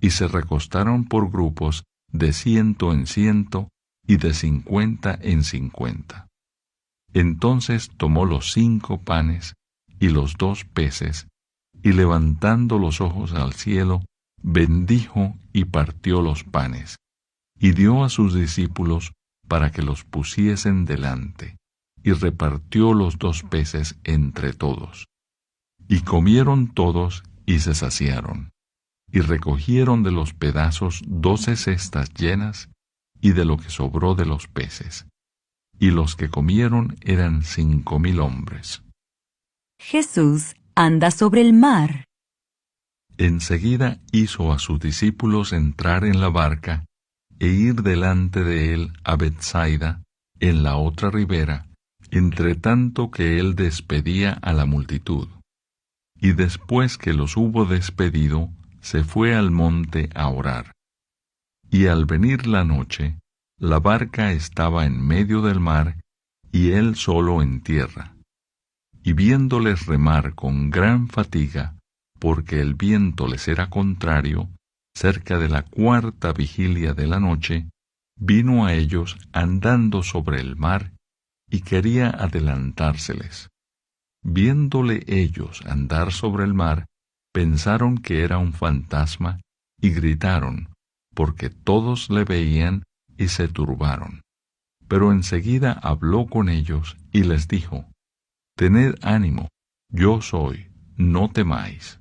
Y se recostaron por grupos de 100 en 100 y de 50 en 50. Entonces tomó los 5 panes y los 2 peces, y levantando los ojos al cielo, bendijo y partió los panes, y dio a sus discípulos para que los pusiesen delante, y repartió los 2 peces entre todos. Y comieron todos y se saciaron, y recogieron de los pedazos 12 cestas llenas, y de lo que sobró de los peces. Y los que comieron eran 5,000 hombres. Jesús anda sobre el mar. Enseguida hizo a sus discípulos entrar en la barca e ir delante de él a Betsaida, en la otra ribera, entre tanto que él despedía a la multitud. Y después que los hubo despedido, se fue al monte a orar. Y al venir la noche, la barca estaba en medio del mar, y él solo en tierra. Y viéndoles remar con gran fatiga, porque el viento les era contrario, cerca de la 4ª vigilia de la noche, vino a ellos andando sobre el mar, y quería adelantárseles. Viéndole ellos andar sobre el mar, pensaron que era un fantasma, y gritaron, porque todos le veían y se turbaron. Pero enseguida habló con ellos y les dijo, «Tened ánimo, yo soy, no temáis».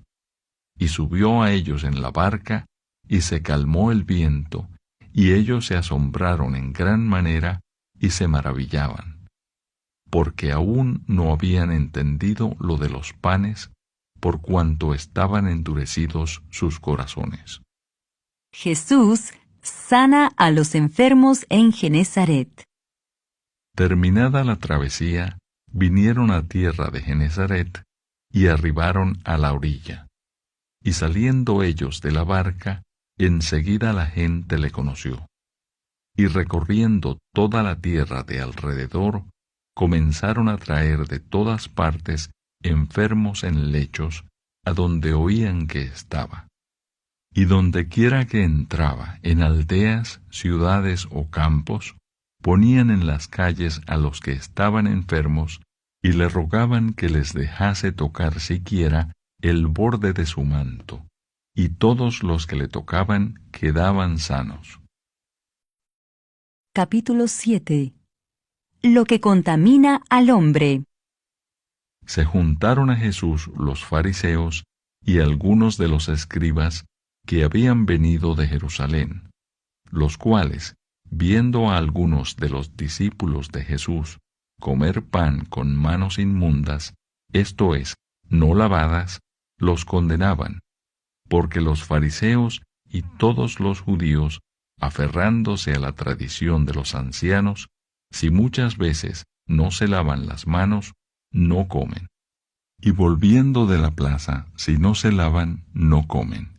Y subió a ellos en la barca, y se calmó el viento, y ellos se asombraron en gran manera y se maravillaban, porque aún no habían entendido lo de los panes, por cuanto estaban endurecidos sus corazones. Jesús sana a los enfermos en Genezaret. Terminada la travesía, vinieron a tierra de Genezaret y arribaron a la orilla. Y saliendo ellos de la barca, enseguida la gente le conoció. Y recorriendo toda la tierra de alrededor, comenzaron a traer de todas partes enfermos en lechos, a donde oían que estaba. Y dondequiera que entraba, en aldeas, ciudades o campos, ponían en las calles a los que estaban enfermos, y le rogaban que les dejase tocar siquiera el borde de su manto, y todos los que le tocaban quedaban sanos. Capítulo 7. Lo que contamina al hombre. Se juntaron a Jesús los fariseos y algunos de los escribas que habían venido de Jerusalén, los cuales, viendo a algunos de los discípulos de Jesús comer pan con manos inmundas, esto es, no lavadas, los condenaban, porque los fariseos y todos los judíos, aferrándose a la tradición de los ancianos, si muchas veces no se lavan las manos, no comen. Y volviendo de la plaza, si no se lavan, no comen.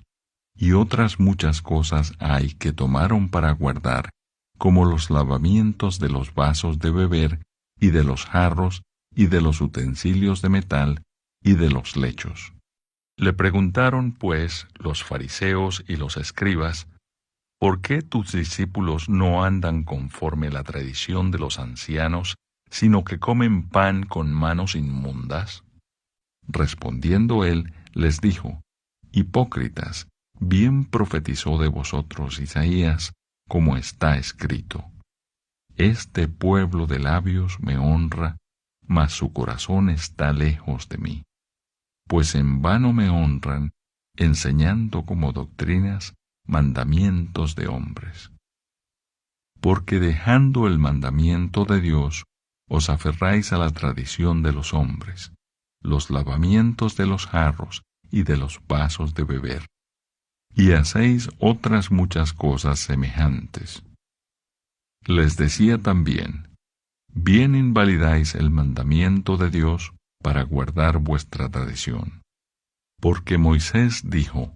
Y otras muchas cosas hay que tomaron para guardar, como los lavamientos de los vasos de beber, y de los jarros, y de los utensilios de metal, y de los lechos. Le preguntaron, pues, los fariseos y los escribas, ¿por qué tus discípulos no andan conforme la tradición de los ancianos, sino que comen pan con manos inmundas? Respondiendo él, les dijo, Hipócritas, bien profetizó de vosotros Isaías, como está escrito. Este pueblo de labios me honra, mas su corazón está lejos de mí. Pues en vano me honran, enseñando como doctrinas mandamientos de hombres. Porque dejando el mandamiento de Dios, os aferráis a la tradición de los hombres, los lavamientos de los jarros y de los vasos de beber, y hacéis otras muchas cosas semejantes. Les decía también: bien invalidáis el mandamiento de Dios para guardar vuestra tradición. Porque Moisés dijo: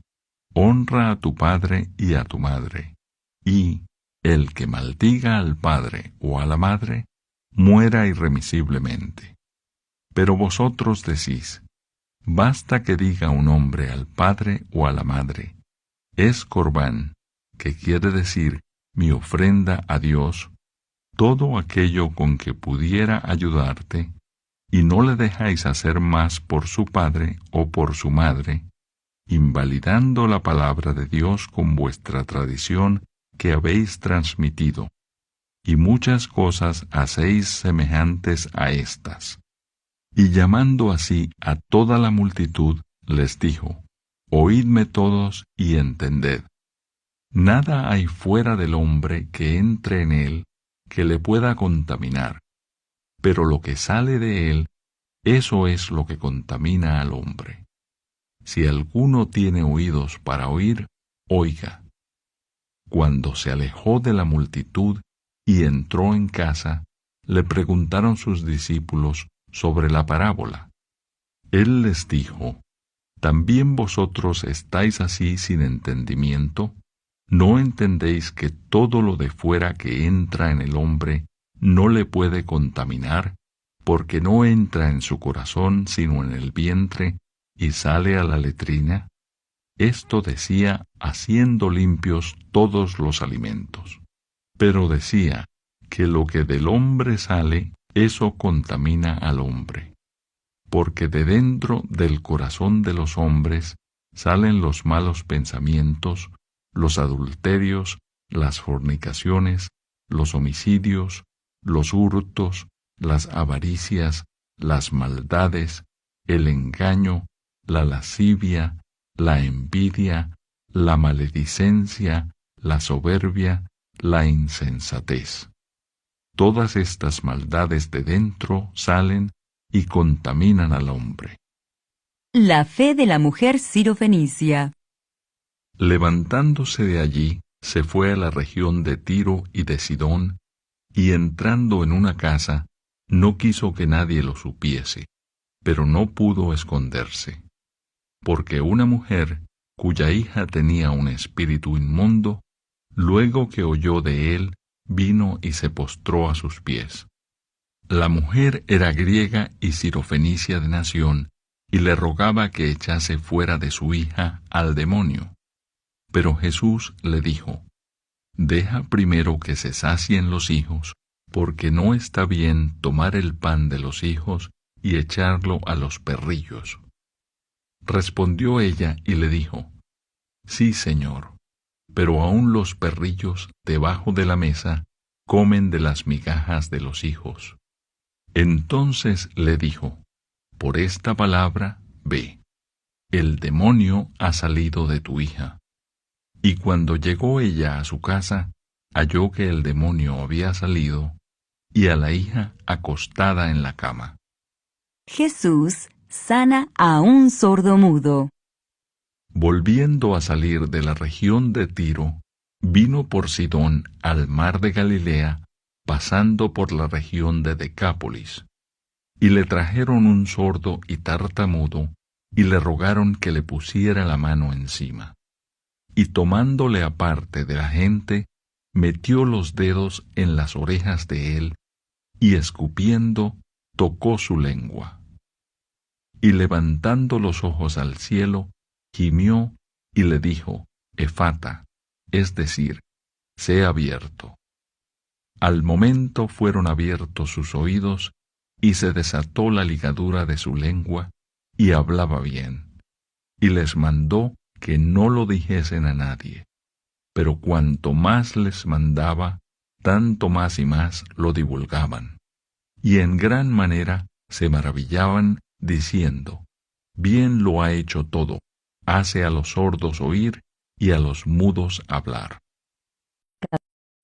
honra a tu padre y a tu madre, y el que maldiga al padre o a la madre, muera irremisiblemente. Pero vosotros decís: basta que diga un hombre al padre o a la madre: es corbán, que quiere decir mi ofrenda a Dios, todo aquello con que pudiera ayudarte, y no le dejáis hacer más por su padre o por su madre, invalidando la palabra de Dios con vuestra tradición que habéis transmitido, y muchas cosas hacéis semejantes a estas. Y llamando así a toda la multitud, les dijo: oídme todos y entended. Nada hay fuera del hombre que entre en él que le pueda contaminar, pero lo que sale de él, eso es lo que contamina al hombre. Si alguno tiene oídos para oír, oiga. Cuando se alejó de la multitud y entró en casa, le preguntaron sus discípulos sobre la parábola. Él les dijo: ¿también vosotros estáis así sin entendimiento? ¿No entendéis que todo lo de fuera que entra en el hombre no le puede contaminar, porque no entra en su corazón sino en el vientre, y sale a la letrina? Esto decía haciendo limpios todos los alimentos. Pero decía que lo que del hombre sale, eso contamina al hombre. Porque de dentro del corazón de los hombres salen los malos pensamientos, los adulterios, las fornicaciones, los homicidios, los hurtos, las avaricias, las maldades, el engaño, la lascivia, la envidia, la maledicencia, la soberbia, la insensatez. Todas estas maldades de dentro salen y contaminan al hombre. La fe de la mujer sirofenicia. Levantándose de allí, se fue a la región de Tiro y de Sidón, y entrando en una casa, no quiso que nadie lo supiese, pero no pudo esconderse. Porque una mujer, cuya hija tenía un espíritu inmundo, luego que oyó de él, vino y se postró a sus pies. La mujer era griega y sirofenicia de nación, y le rogaba que echase fuera de su hija al demonio. Pero Jesús le dijo: deja primero que se sacien los hijos, porque no está bien tomar el pan de los hijos y echarlo a los perrillos. Respondió ella y le dijo: sí, Señor, pero aun los perrillos debajo de la mesa comen de las migajas de los hijos. Entonces le dijo: por esta palabra, ve, el demonio ha salido de tu hija. Y cuando llegó ella a su casa, halló que el demonio había salido, y a la hija acostada en la cama. Jesús sana a un sordomudo. Volviendo a salir de la región de Tiro, vino por Sidón al mar de Galilea, pasando por la región de Decápolis. Y le trajeron un sordo y tartamudo, y le rogaron que le pusiera la mano encima. Y tomándole aparte de la gente, metió los dedos en las orejas de él, y escupiendo, tocó su lengua. Y levantando los ojos al cielo, gimió y le dijo: Efata, es decir, sé abierto. Al momento fueron abiertos sus oídos, y se desató la ligadura de su lengua, y hablaba bien. Y les mandó que no lo dijesen a nadie. Pero cuanto más les mandaba, tanto más y más lo divulgaban. Y en gran manera se maravillaban, diciendo: bien lo ha hecho todo, hace a los sordos oír y a los mudos hablar.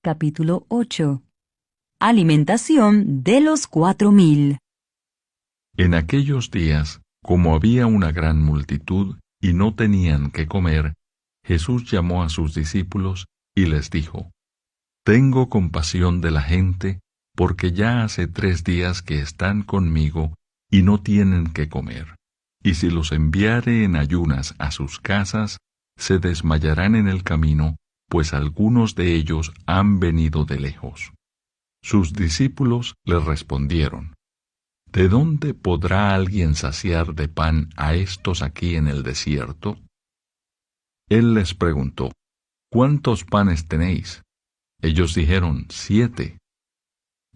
Capítulo 8. Alimentación de los 4,000. En aquellos días, como había una gran multitud y no tenían qué comer, Jesús llamó a sus discípulos y les dijo: Tengo compasión de la gente, porque ya hace 3 días que están conmigo y no tienen qué comer. Y si los enviare en ayunas a sus casas, se desmayarán en el camino, pues algunos de ellos han venido de lejos. Sus discípulos le respondieron: ¿De dónde podrá alguien saciar de pan a estos aquí en el desierto? Él les preguntó: ¿Cuántos panes tenéis? Ellos dijeron: 7.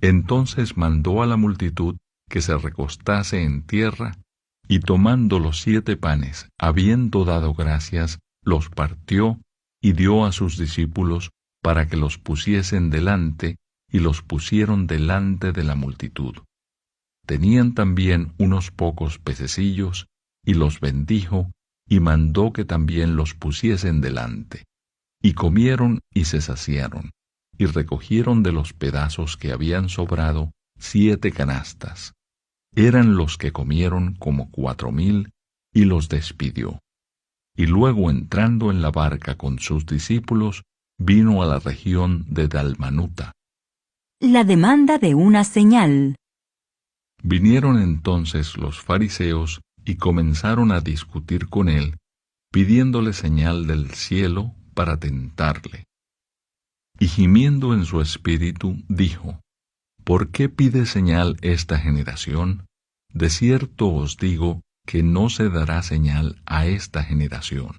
Entonces mandó a la multitud que se recostase en tierra, y tomando los 7 panes, habiendo dado gracias, los partió y dio a sus discípulos para que los pusiesen delante, y los pusieron delante de la multitud. Tenían también unos pocos pececillos, y los bendijo, y mandó que también los pusiesen delante. Y comieron y se saciaron, y recogieron de los pedazos que habían sobrado 7 canastas. Eran los que comieron como 4,000, y los despidió. Y luego, entrando en la barca con sus discípulos, vino a la región de Dalmanuta. La demanda de una señal. Vinieron entonces los fariseos y comenzaron a discutir con él, pidiéndole señal del cielo para tentarle. Y gimiendo en su espíritu, dijo: ¿Por qué pide señal esta generación? De cierto os digo que no se dará señal a esta generación.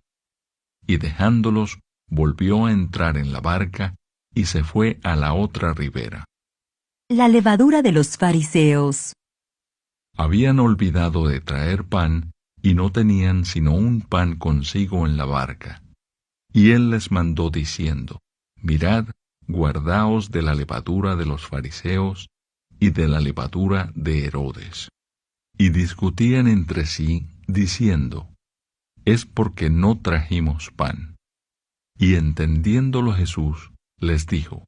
Y dejándolos, volvió a entrar en la barca y se fue a la otra ribera. La levadura de los fariseos. Habían olvidado de traer pan y no tenían sino un pan consigo en la barca. Y él les mandó diciendo: Mirad, guardaos de la levadura de los fariseos y de la levadura de Herodes. Y discutían entre sí, diciendo: Es porque no trajimos pan. Y entendiéndolo Jesús, les dijo: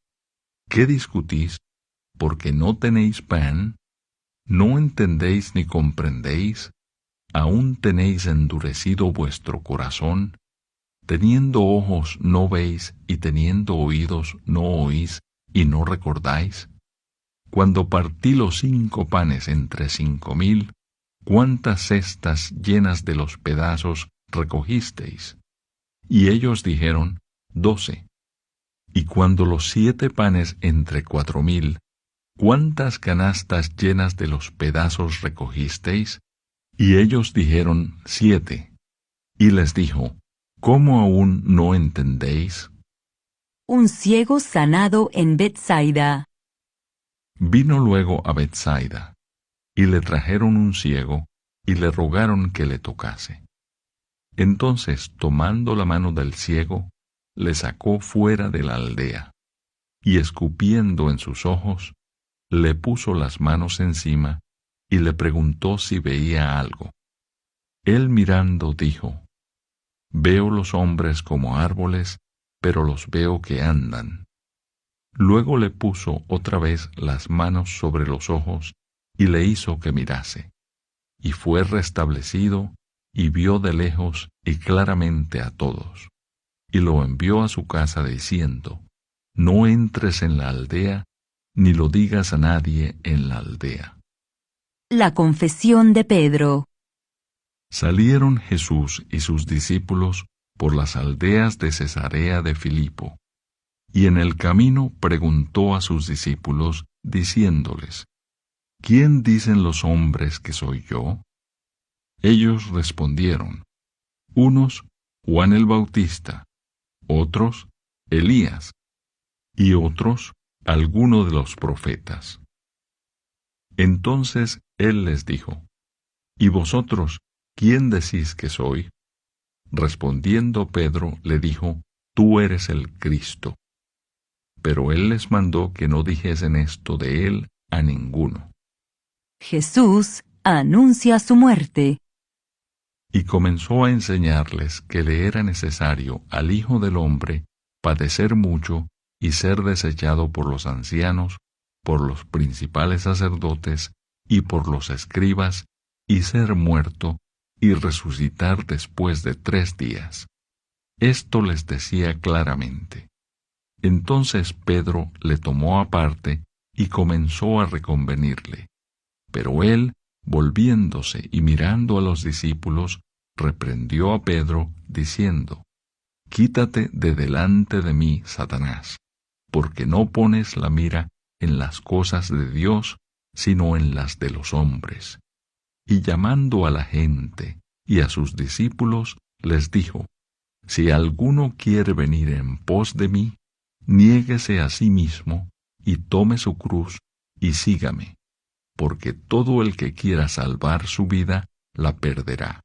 ¿Qué discutís? ¿Porque no tenéis pan? ¿No entendéis ni comprendéis? ¿Aún tenéis endurecido vuestro corazón? Teniendo ojos no veis, y teniendo oídos no oís, y no recordáis. Cuando partí los 5 panes entre 5,000, ¿cuántas cestas llenas de los pedazos recogisteis? Y ellos dijeron: 12. Y cuando los 7 panes entre 4,000, ¿cuántas canastas llenas de los pedazos recogisteis? Y ellos dijeron: 7. Y les dijo: ¿Cómo aún no entendéis? Un ciego sanado en Betsaida. Vino luego a Betsaida, y le trajeron un ciego, y le rogaron que le tocase. Entonces, tomando la mano del ciego, le sacó fuera de la aldea, y escupiendo en sus ojos, le puso las manos encima, y le preguntó si veía algo. Él mirando dijo: Veo los hombres como árboles, pero los veo que andan. Luego le puso otra vez las manos sobre los ojos, y le hizo que mirase. Y fue restablecido, y vio de lejos y claramente a todos. Y lo envió a su casa diciendo: No entres en la aldea, ni lo digas a nadie en la aldea. La confesión de Pedro. Salieron Jesús y sus discípulos por las aldeas de Cesarea de Filipo, y en el camino preguntó a sus discípulos, diciéndoles: ¿Quién dicen los hombres que soy yo? Ellos respondieron: unos, Juan el Bautista; otros, Elías; y otros, alguno de los profetas. Entonces él les dijo: ¿Y vosotros, quién decís que soy? Respondiendo Pedro le dijo: Tú eres el Cristo. Pero él les mandó que no dijesen esto de él a ninguno. Jesús anuncia su muerte. Y comenzó a enseñarles que le era necesario al Hijo del Hombre padecer mucho y ser desechado por los ancianos, por los principales sacerdotes y por los escribas, y ser muerto y resucitar después de 3 días. Esto les decía claramente. Entonces Pedro le tomó aparte y comenzó a reconvenirle. Pero él, volviéndose y mirando a los discípulos, reprendió a Pedro, diciendo: «Quítate de delante de mí, Satanás, porque no pones la mira en las cosas de Dios, sino en las de los hombres». Y llamando a la gente y a sus discípulos, les dijo: «Si alguno quiere venir en pos de mí, niéguese a sí mismo, y tome su cruz, y sígame, porque todo el que quiera salvar su vida, la perderá.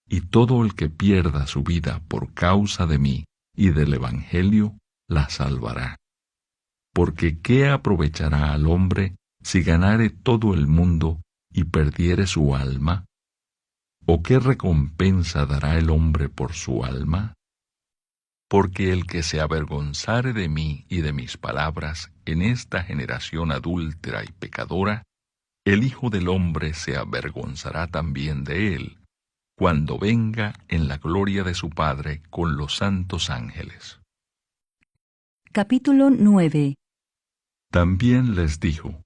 Y todo el que pierda su vida por causa de mí y del Evangelio, la salvará. Porque ¿qué aprovechará al hombre si ganare todo el mundo y perdiere su alma? ¿O qué recompensa dará el hombre por su alma? Porque el que se avergonzare de mí y de mis palabras en esta generación adúltera y pecadora, el Hijo del Hombre se avergonzará también de él, cuando venga en la gloria de su Padre con los santos ángeles». Capítulo 9. También les dijo: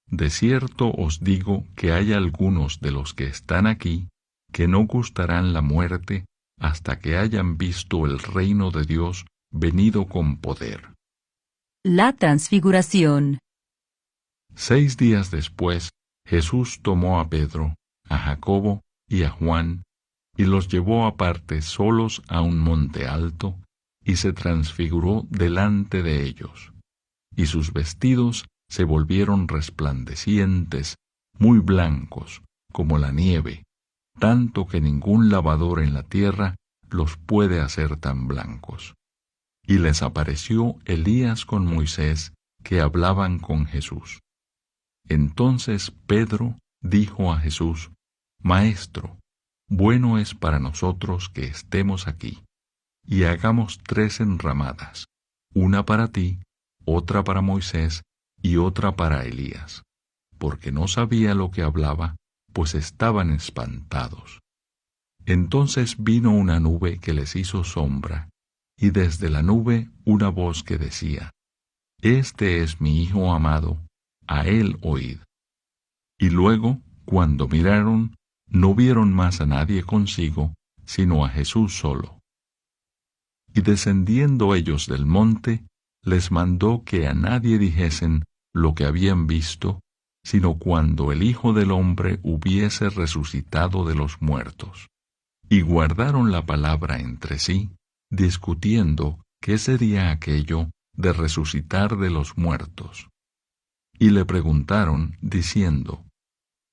«De cierto os digo que hay algunos de los que están aquí que no gustarán la muerte hasta que hayan visto el reino de Dios venido con poder». La Transfiguración. 6 días después, Jesús tomó a Pedro, a Jacobo y a Juan, y los llevó aparte solos a un monte alto, y se transfiguró delante de ellos. Y sus vestidos se volvieron resplandecientes, muy blancos, como la nieve, tanto que ningún lavador en la tierra los puede hacer tan blancos. Y les apareció Elías con Moisés, que hablaban con Jesús. Entonces Pedro dijo a Jesús: «Maestro, bueno es para nosotros que estemos aquí, y hagamos 3 enramadas, una para ti, otra para Moisés y otra para Elías», porque no sabía lo que hablaba, pues estaban espantados. Entonces vino una nube que les hizo sombra, y desde la nube una voz que decía: «Este es mi Hijo amado, a él oíd». Y luego, cuando miraron, no vieron más a nadie consigo, sino a Jesús solo. Y descendiendo ellos del monte, les mandó que a nadie dijesen lo que habían visto, sino cuando el Hijo del Hombre hubiese resucitado de los muertos. Y guardaron la palabra entre sí, discutiendo qué sería aquello de resucitar de los muertos. Y le preguntaron, diciendo: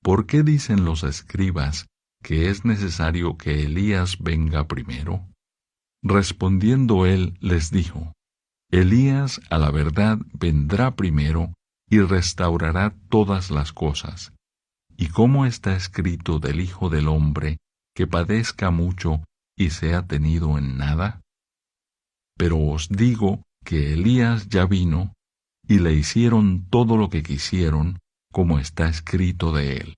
«¿Por qué dicen los escribas que es necesario que Elías venga primero?» Respondiendo él les dijo: «Elías a la verdad vendrá primero y restaurará todas las cosas. ¿Y cómo está escrito del Hijo del Hombre, que padezca mucho y sea tenido en nada? Pero os digo que Elías ya vino, y le hicieron todo lo que quisieron, como está escrito de él».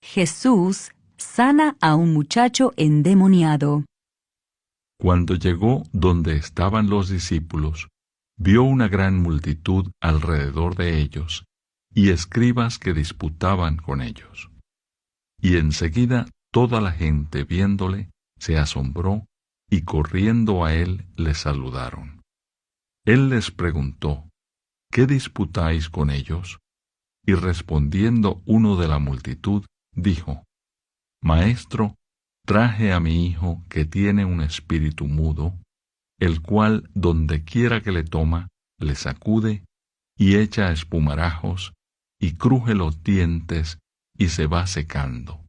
Jesús sana a un muchacho endemoniado. Cuando llegó donde estaban los discípulos, vio una gran multitud alrededor de ellos, y escribas que disputaban con ellos. Y enseguida toda la gente viéndole se asombró, y corriendo a él le saludaron. Él les preguntó: «¿Qué disputáis con ellos?». Y respondiendo uno de la multitud, dijo: «Maestro, traje a mi hijo que tiene un espíritu mudo, el cual donde quiera que le toma, le sacude, y echa espumarajos, y cruje los dientes, y se va secando.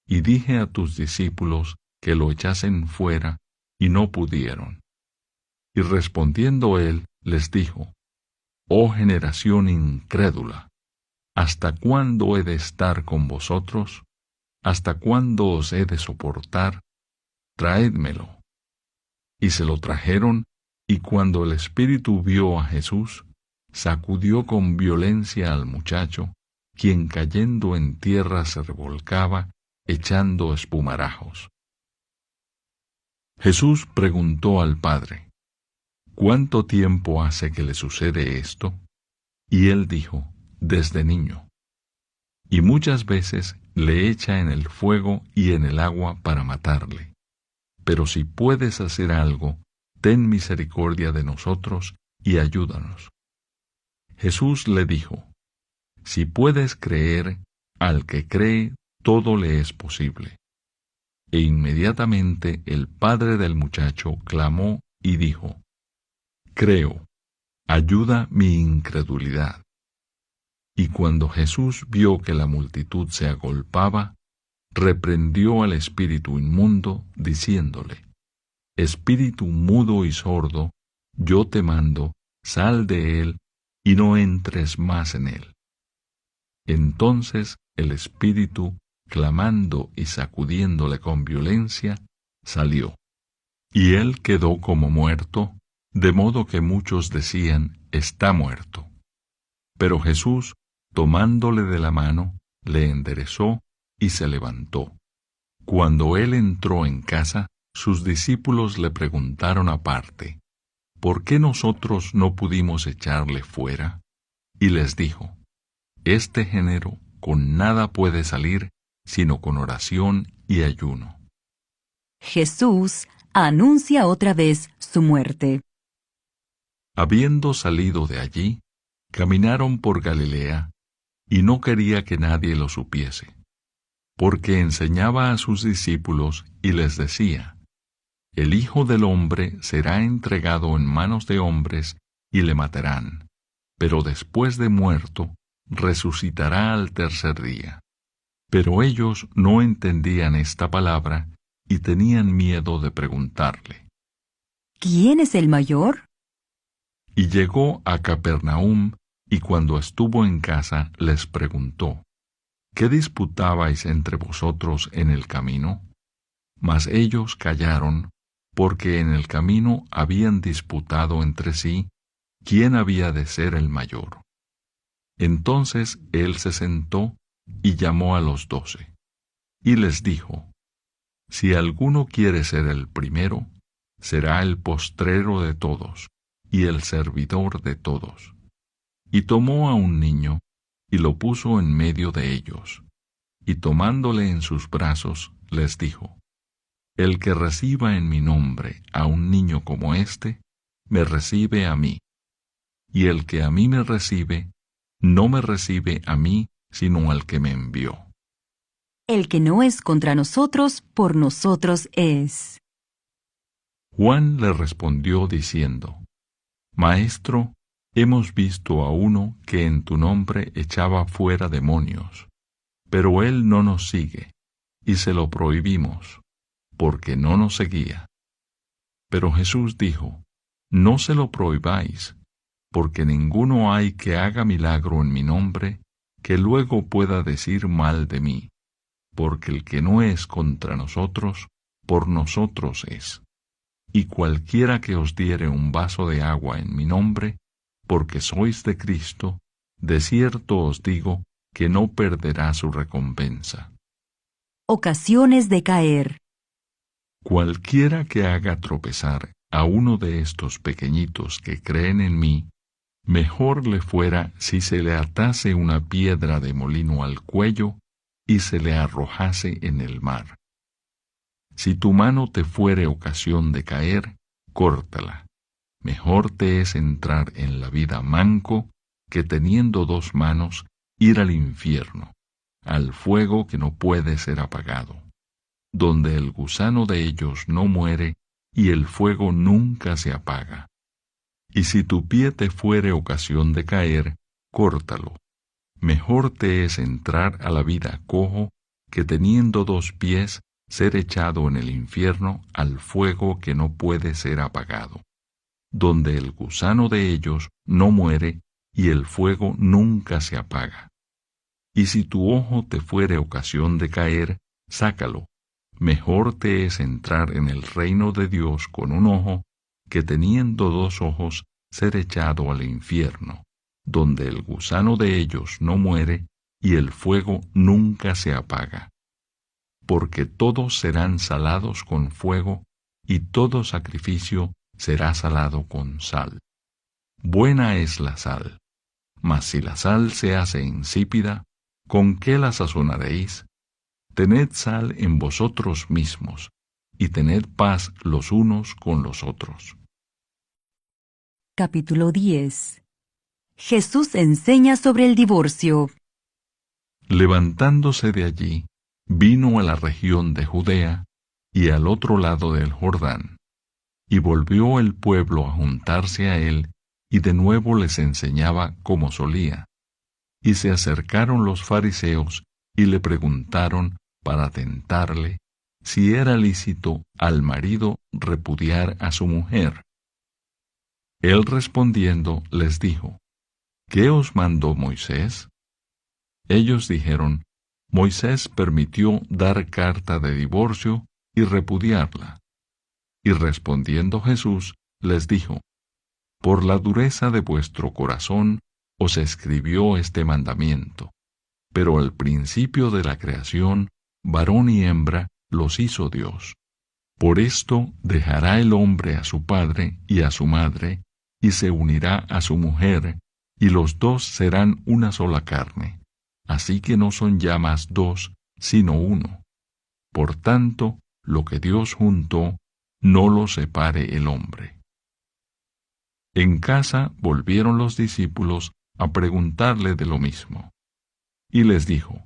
Y dije a tus discípulos que lo echasen fuera, y no pudieron». Y respondiendo él, les dijo: «Oh generación incrédula, ¿hasta cuándo he de estar con vosotros? ¿Hasta cuándo os he de soportar? Traédmelo». Y se lo trajeron, y cuando el espíritu vio a Jesús, sacudió con violencia al muchacho, quien cayendo en tierra se revolcaba, echando espumarajos. Jesús preguntó al Padre: ¿cuánto tiempo hace que le sucede esto? Y él dijo, desde niño. Y muchas veces le echa en el fuego y en el agua para matarle. Pero si puedes hacer algo, ten misericordia de nosotros y ayúdanos. Jesús le dijo, si puedes creer, al que cree, todo le es posible. E inmediatamente el padre del muchacho clamó y dijo, creo, ayuda mi incredulidad. Y cuando Jesús vio que la multitud se agolpaba, reprendió al espíritu inmundo, diciéndole, espíritu mudo y sordo, yo te mando, sal de él y no entres más en él. Entonces el espíritu, clamando y sacudiéndole con violencia, salió. Y él quedó como muerto, de modo que muchos decían, está muerto. Pero Jesús, tomándole de la mano, le enderezó y se levantó. Cuando él entró en casa, sus discípulos le preguntaron aparte, ¿por qué nosotros no pudimos echarle fuera? Y les dijo, este género con nada puede salir, sino con oración y ayuno. Jesús anuncia otra vez su muerte. Habiendo salido de allí, caminaron por Galilea, y no quería que nadie lo supiese, porque enseñaba a sus discípulos y les decía, el Hijo del Hombre será entregado en manos de hombres y le matarán, pero después de muerto, resucitará al tercer día. Pero ellos no entendían esta palabra y tenían miedo de preguntarle. ¿Quién es el mayor? Y llegó a Capernaum, y cuando estuvo en casa les preguntó, ¿qué disputabais entre vosotros en el camino? Mas ellos callaron, porque en el camino habían disputado entre sí quién había de ser el mayor. Entonces él se sentó y llamó a los 12, y les dijo, si alguno quiere ser el primero, será el postrero de todos, y el servidor de todos. Y tomó a un niño, y lo puso en medio de ellos, y tomándole en sus brazos, les dijo, el que reciba en mi nombre a un niño como este, me recibe a mí, y el que a mí me recibe, no me recibe a mí, sino al que me envió. El que no es contra nosotros, por nosotros es. Juan le respondió diciendo, Maestro, hemos visto a uno que en tu nombre echaba fuera demonios, pero él no nos sigue, y se lo prohibimos, porque no nos seguía. Pero Jesús dijo, no se lo prohibáis, porque ninguno hay que haga milagro en mi nombre, que luego pueda decir mal de mí, porque el que no es contra nosotros, por nosotros es. Y cualquiera que os diere un vaso de agua en mi nombre, porque sois de Cristo, de cierto os digo que no perderá su recompensa. Ocasiones de caer. Cualquiera que haga tropezar a uno de estos pequeñitos que creen en mí, mejor le fuera si se le atase una piedra de molino al cuello y se le arrojase en el mar. Si tu mano te fuere ocasión de caer, córtala. Mejor te es entrar en la vida manco que teniendo dos manos ir al infierno, al fuego que no puede ser apagado, donde el gusano de ellos no muere y el fuego nunca se apaga. Y si tu pie te fuere ocasión de caer, córtalo. Mejor te es entrar a la vida cojo que teniendo dos pies ser echado en el infierno al fuego que no puede ser apagado, donde el gusano de ellos no muere y el fuego nunca se apaga. Y si tu ojo te fuere ocasión de caer, sácalo. Mejor te es entrar en el reino de Dios con un ojo, que teniendo dos ojos ser echado al infierno, donde el gusano de ellos no muere y el fuego nunca se apaga. Porque todos serán salados con fuego, y todo sacrificio será salado con sal. Buena es la sal, mas si la sal se hace insípida, ¿con qué la sazonaréis? Tened sal en vosotros mismos, y tened paz los unos con los otros. Capítulo 10. Jesús enseña sobre el divorcio. Levantándose de allí, vino a la región de Judea y al otro lado del Jordán, y volvió el pueblo a juntarse a él, y de nuevo les enseñaba como solía. Y se acercaron los fariseos y le preguntaron para tentarle si era lícito al marido repudiar a su mujer. Él respondiendo les dijo: ¿Qué os mandó Moisés? Ellos dijeron: Moisés permitió dar carta de divorcio y repudiarla. Y respondiendo Jesús les dijo: Por la dureza de vuestro corazón os escribió este mandamiento, pero al principio de la creación, varón y hembra los hizo Dios. Por esto dejará el hombre a su padre y a su madre, y se unirá a su mujer, y los dos serán una sola carne. Así que no son ya más dos, sino uno. Por tanto, lo que Dios juntó, no lo separe el hombre. En casa volvieron los discípulos a preguntarle de lo mismo. Y les dijo: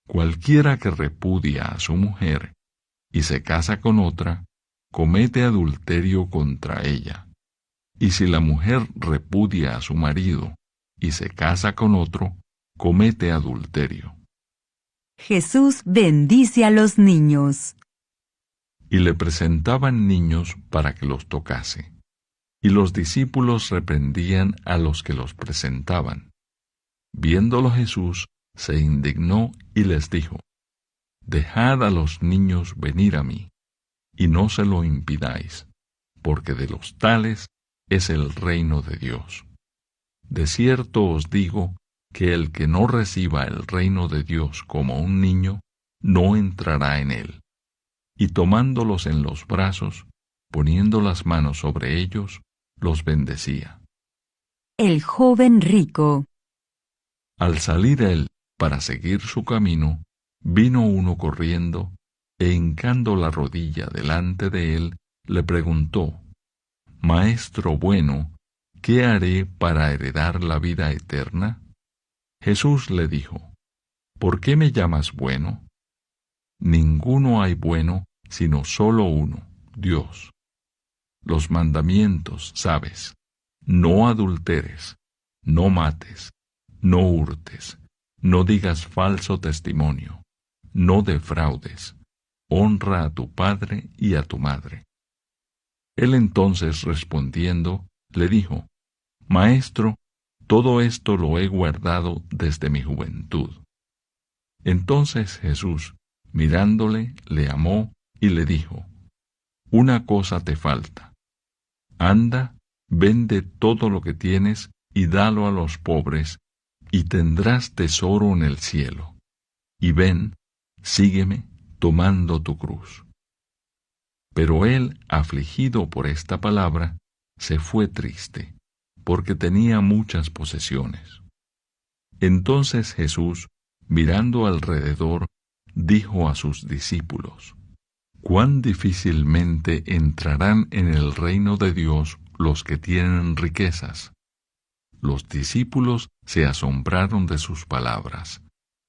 Cualquiera que repudia a su mujer y se casa con otra, comete adulterio contra ella. Y si la mujer repudia a su marido y se casa con otro, comete adulterio. Jesús bendice a los niños. Y le presentaban niños para que los tocase. Y los discípulos reprendían a los que los presentaban. Viéndolo Jesús, se indignó y les dijo: Dejad a los niños venir a mí, y no se lo impidáis, porque de los tales es el reino de Dios. De cierto os digo que el que no reciba el reino de Dios como un niño, no entrará en él. Y tomándolos en los brazos, poniendo las manos sobre ellos, los bendecía. El joven rico. Al salir él para seguir su camino, vino uno corriendo, e hincando la rodilla delante de él, le preguntó: Maestro bueno, ¿qué haré para heredar la vida eterna? Jesús le dijo: ¿Por qué me llamas bueno? Ninguno hay bueno, sino solo uno, Dios. Los mandamientos, sabes: no adulteres, no mates, no hurtes, no digas falso testimonio, no defraudes, honra a tu padre y a tu madre. Él entonces respondiendo, le dijo: Maestro, todo esto lo he guardado desde mi juventud. Entonces Jesús, mirándole, le amó y le dijo: Una cosa te falta. Anda, vende todo lo que tienes y dalo a los pobres, y tendrás tesoro en el cielo. Y ven, sígueme, tomando tu cruz. Pero él, afligido por esta palabra, se fue triste, porque tenía muchas posesiones. Entonces Jesús, mirando alrededor, dijo a sus discípulos: Cuán difícilmente entrarán en el reino de Dios los que tienen riquezas. Los discípulos se asombraron de sus palabras,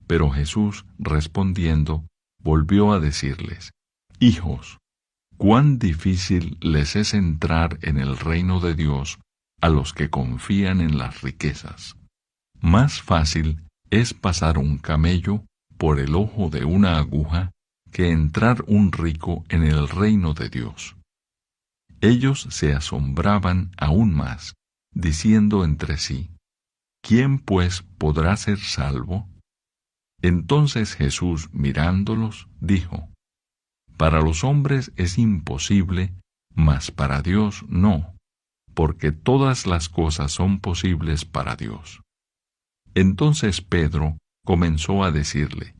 pero Jesús, respondiendo, volvió a decirles: Hijos, cuán difícil les es entrar en el reino de Dios a los que confían en las riquezas. Más fácil es pasar un camello por el ojo de una aguja que entrar un rico en el reino de Dios. Ellos se asombraban aún más, diciendo entre sí: ¿Quién pues podrá ser salvo? Entonces Jesús, mirándolos, dijo: Para los hombres es imposible, mas para Dios no, porque todas las cosas son posibles para Dios. Entonces Pedro comenzó a decirle: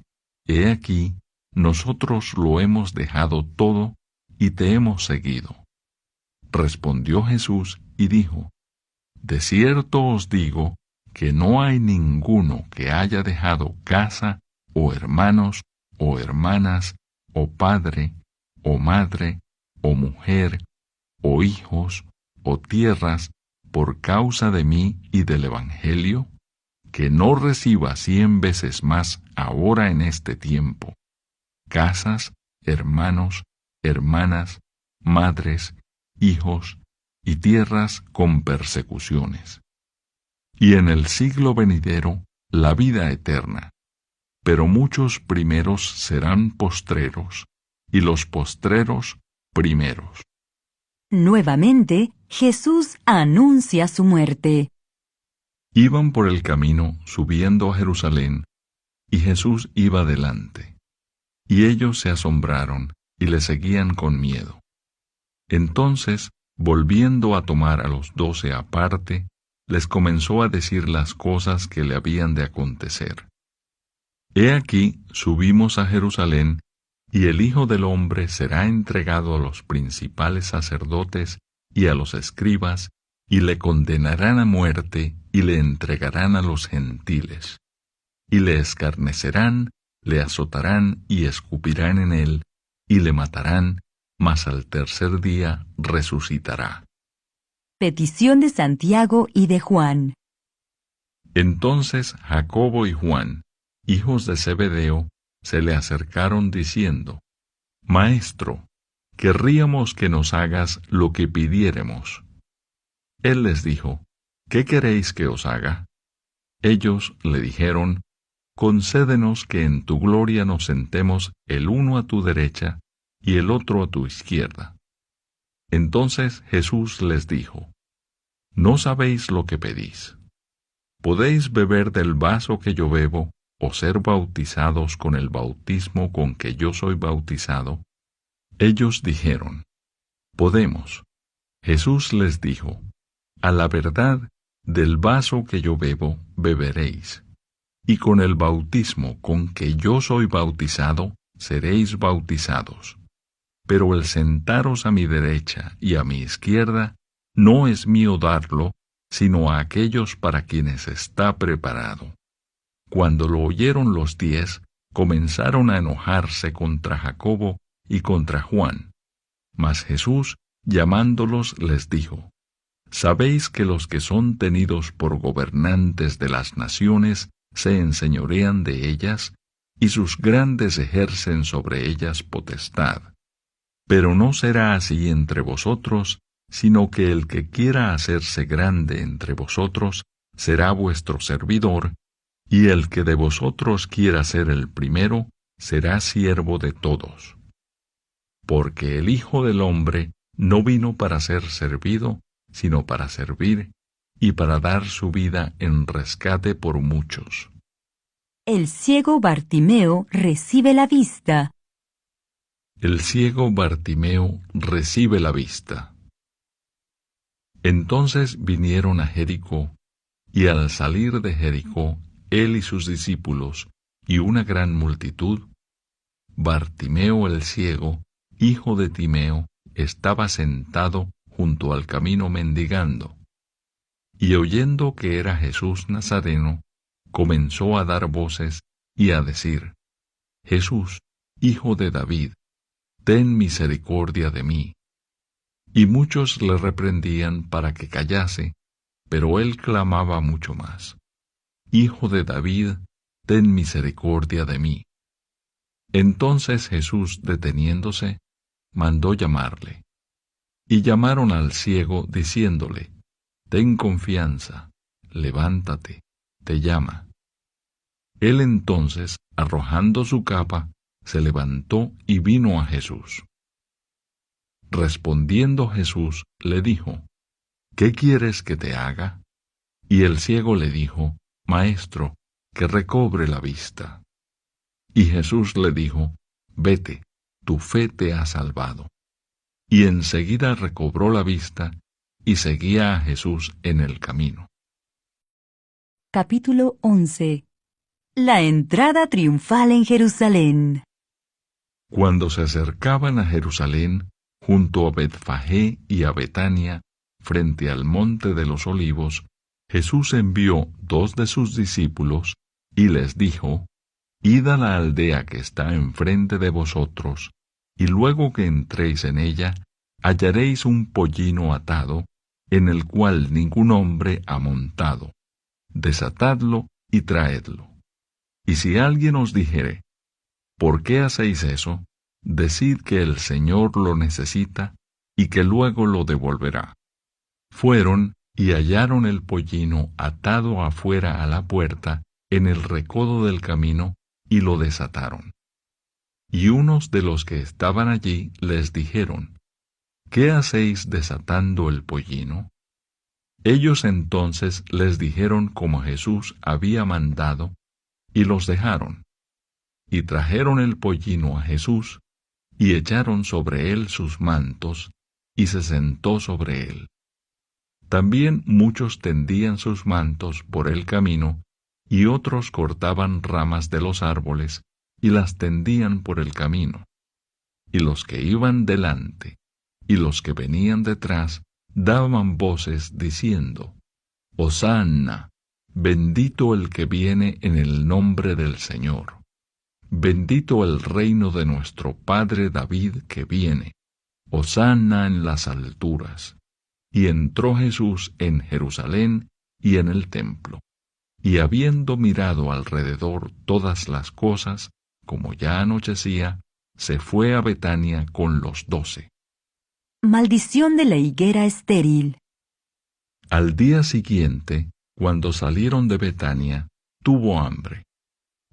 He aquí, nosotros lo hemos dejado todo y te hemos seguido. Respondió Jesús y dijo: De cierto os digo que no hay ninguno que haya dejado casa, o hermanos, o hermanas, o padre, o madre, o mujer, o hijos, o tierras, por causa de mí y del Evangelio, que no reciba 100 veces más ahora en este tiempo, casas, hermanos, hermanas, madres, hijos y tierras con persecuciones. Y en el siglo venidero la vida eterna. Pero muchos primeros serán postreros, y los postreros primeros. Nuevamente, Jesús anuncia su muerte. Iban por el camino subiendo a Jerusalén, y Jesús iba delante. Y ellos se asombraron y le seguían con miedo. Entonces, volviendo a tomar a los 12 aparte, les comenzó a decir las cosas que le habían de acontecer. He aquí, subimos a Jerusalén, y el Hijo del Hombre será entregado a los principales sacerdotes y a los escribas, y le condenarán a muerte, y le entregarán a los gentiles. Y le escarnecerán, le azotarán y escupirán en él, y le matarán, mas al tercer día resucitará. Petición de Santiago y de Juan. Entonces Jacobo y Juan, hijos de Zebedeo, se le acercaron diciendo: Maestro, querríamos que nos hagas lo que pidiéremos. Él les dijo: ¿Qué queréis que os haga? Ellos le dijeron: Concédenos que en tu gloria nos sentemos el uno a tu derecha y el otro a tu izquierda. Entonces Jesús les dijo: No sabéis lo que pedís. ¿Podéis beber del vaso que yo bebo, o ser bautizados con el bautismo con que yo soy bautizado? Ellos dijeron: Podemos. Jesús les dijo: A la verdad, del vaso que yo bebo, beberéis, y con el bautismo con que yo soy bautizado, seréis bautizados. Pero el sentaros a mi derecha y a mi izquierda, no es mío darlo, sino a aquellos para quienes está preparado. Cuando lo oyeron los 10, comenzaron a enojarse contra Jacobo y contra Juan. Mas Jesús, llamándolos, les dijo: ¿Sabéis que los que son tenidos por gobernantes de las naciones se enseñorean de ellas, y sus grandes ejercen sobre ellas potestad? Pero no será así entre vosotros, sino que el que quiera hacerse grande entre vosotros será vuestro servidor, y el que de vosotros quiera ser el primero será siervo de todos. Porque el Hijo del Hombre no vino para ser servido, sino para servir, y para dar su vida en rescate por muchos. El ciego Bartimeo recibe la vista. El ciego Bartimeo recibe la vista. Entonces vinieron a Jericó, y al salir de Jericó, él y sus discípulos, y una gran multitud, Bartimeo el ciego, hijo de Timeo, estaba sentado junto al camino mendigando. Y oyendo que era Jesús Nazareno, comenzó a dar voces y a decir: Jesús, hijo de David, ten misericordia de mí. Y muchos le reprendían para que callase, pero él clamaba mucho más: Hijo de David, ten misericordia de mí. Entonces Jesús, deteniéndose, mandó llamarle. Y llamaron al ciego, diciéndole: Ten confianza, levántate, te llama. Él entonces, arrojando su capa, se levantó y vino a Jesús. Respondiendo Jesús, le dijo: ¿Qué quieres que te haga? Y el ciego le dijo: Maestro, que recobre la vista. Y Jesús le dijo: Vete, tu fe te ha salvado. Y enseguida recobró la vista, y seguía a Jesús en el camino. Capítulo 11. La entrada triunfal en Jerusalén. Cuando se acercaban a Jerusalén, junto a Betfagé y a Betania, frente al monte de los Olivos, Jesús envió 2 de sus discípulos y les dijo: Id a la aldea que está enfrente de vosotros, y luego que entréis en ella, hallaréis un pollino atado, en el cual ningún hombre ha montado. Desatadlo y traedlo. Y si alguien os dijere: ¿por qué hacéis eso?, decid que el Señor lo necesita y que luego lo devolverá. Fueron y hallaron el pollino atado afuera a la puerta, en el recodo del camino, y lo desataron. Y unos de los que estaban allí les dijeron: ¿qué hacéis desatando el pollino? Ellos entonces les dijeron como Jesús había mandado, y los dejaron. Y trajeron el pollino a Jesús, y echaron sobre él sus mantos, y se sentó sobre él. También muchos tendían sus mantos por el camino, y otros cortaban ramas de los árboles, y las tendían por el camino. Y los que iban delante, y los que venían detrás, daban voces diciendo: Hosanna, bendito el que viene en el nombre del Señor. Bendito el reino de nuestro Padre David que viene. Hosanna en las alturas. Y entró Jesús en Jerusalén y en el templo. Y habiendo mirado alrededor todas las cosas, como ya anochecía, se fue a Betania con los 12. Maldición de la higuera estéril. Al día siguiente, cuando salieron de Betania, tuvo hambre.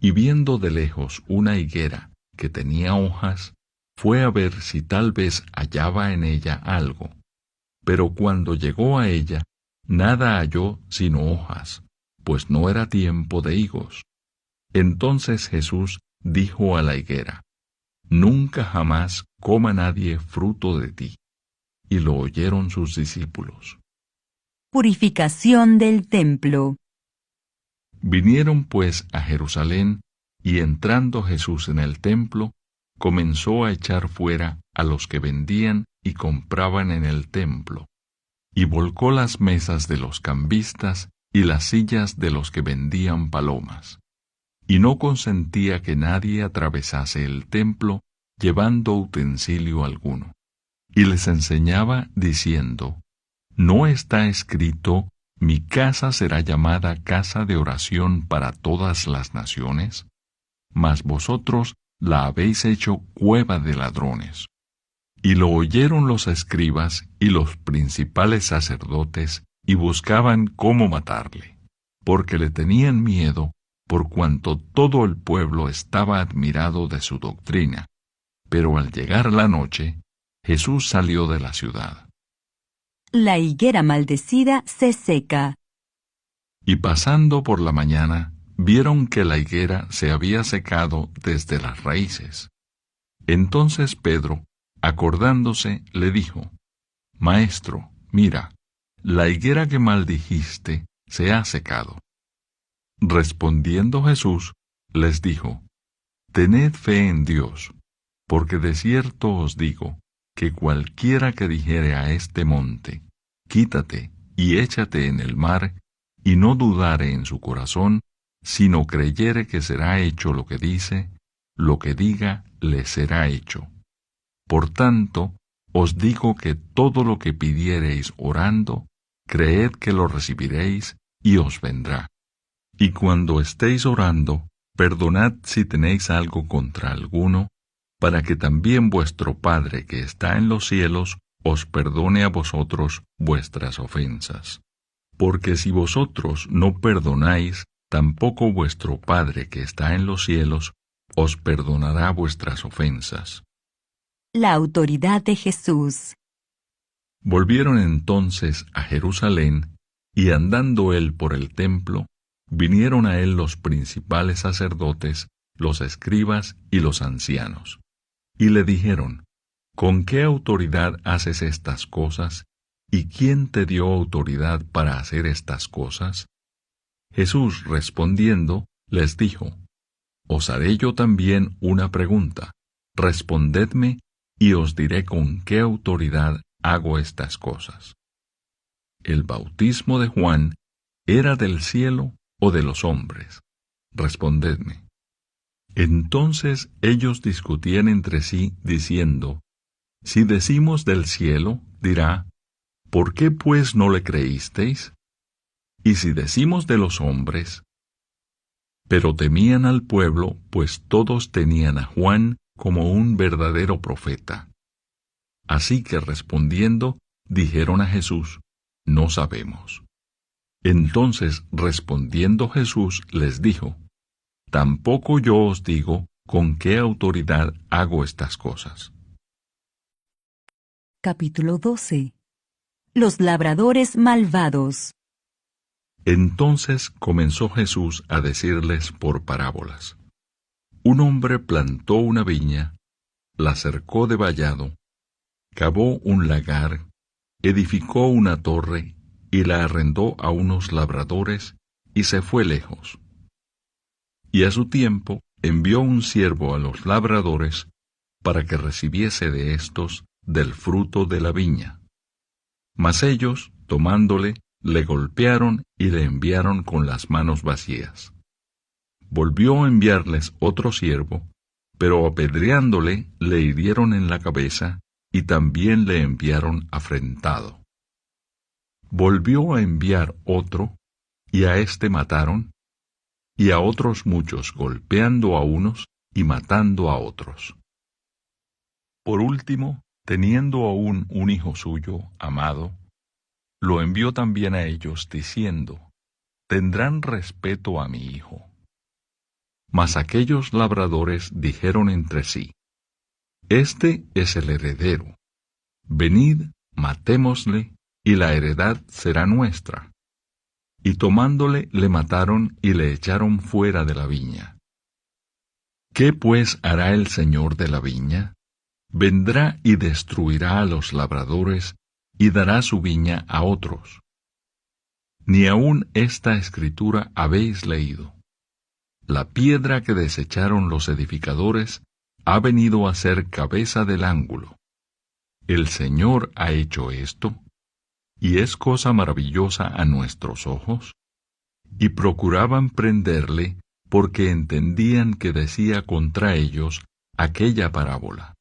Y viendo de lejos una higuera que tenía hojas, fue a ver si tal vez hallaba en ella algo. Pero cuando llegó a ella, nada halló sino hojas, pues no era tiempo de higos. Entonces Jesús dijo a la higuera: Nunca jamás coma nadie fruto de ti. Y lo oyeron sus discípulos. Purificación del templo. Vinieron pues a Jerusalén, y entrando Jesús en el templo, comenzó a echar fuera a los que vendían y compraban en el templo, y volcó las mesas de los cambistas y las sillas de los que vendían palomas, y no consentía que nadie atravesase el templo llevando utensilio alguno. Y les enseñaba diciendo: ¿no está escrito: mi casa será llamada casa de oración para todas las naciones? Mas vosotros la habéis hecho cueva de ladrones. Y lo oyeron los escribas y los principales sacerdotes, y buscaban cómo matarle, porque le tenían miedo, por cuanto todo el pueblo estaba admirado de su doctrina. Pero al llegar la noche, Jesús salió de la ciudad. La higuera maldecida se seca. Y pasando por la mañana, vieron que la higuera se había secado desde las raíces. Entonces Pedro, acordándose, le dijo: Maestro, mira, la higuera que maldijiste se ha secado. Respondiendo Jesús, les dijo: Tened fe en Dios, porque de cierto os digo, que cualquiera que dijere a este monte: quítate y échate en el mar, y no dudare en su corazón, sino creyere que será hecho lo que dice, lo que diga le será hecho. Por tanto, os digo que todo lo que pidiereis orando, creed que lo recibiréis, y os vendrá. Y cuando estéis orando, perdonad si tenéis algo contra alguno, para que también vuestro Padre que está en los cielos os perdone a vosotros vuestras ofensas. Porque si vosotros no perdonáis, tampoco vuestro Padre que está en los cielos os perdonará vuestras ofensas. La autoridad de Jesús. Volvieron entonces a Jerusalén, y andando él por el templo, vinieron a él los principales sacerdotes, los escribas y los ancianos. Y le dijeron: ¿con qué autoridad haces estas cosas? ¿Y quién te dio autoridad para hacer estas cosas? Jesús respondiendo, les dijo: Os haré yo también una pregunta, respondedme, y os diré con qué autoridad hago estas cosas. ¿El bautismo de Juan era del cielo o de los hombres? Respondedme. Entonces ellos discutían entre sí, diciendo, si decimos del cielo, dirá, ¿por qué pues no le creísteis? Y si decimos de los hombres, pero temían al pueblo, pues todos tenían a Juan como un verdadero profeta. Así que respondiendo, dijeron a Jesús, no sabemos. Entonces respondiendo Jesús les dijo, tampoco yo os digo con qué autoridad hago estas cosas. Capítulo 12. Los labradores malvados. Entonces comenzó Jesús a decirles por parábolas. Un hombre plantó una viña, la cercó de vallado, cavó un lagar, edificó una torre y la arrendó a unos labradores y se fue lejos. Y a su tiempo envió un siervo a los labradores para que recibiese de éstos del fruto de la viña. Mas ellos, tomándole, le golpearon y le enviaron con las manos vacías. Volvió a enviarles otro siervo, pero apedreándole le hirieron en la cabeza y también le enviaron afrentado. Volvió a enviar otro, y a éste mataron, y a otros muchos golpeando a unos y matando a otros. Por último, teniendo aún un hijo suyo, amado, lo envió también a ellos, diciendo, tendrán respeto a mi hijo. Mas aquellos labradores dijeron entre sí, este es el heredero. Venid, matémosle, y la heredad será nuestra. Y tomándole le mataron y le echaron fuera de la viña. ¿Qué pues hará el señor de la viña? Vendrá y destruirá a los labradores y dará su viña a otros. Ni aun esta escritura habéis leído. La piedra que desecharon los edificadores ha venido a ser cabeza del ángulo. El Señor ha hecho esto, y es cosa maravillosa a nuestros ojos. Y procuraban prenderle, porque entendían que decía contra ellos aquella parábola,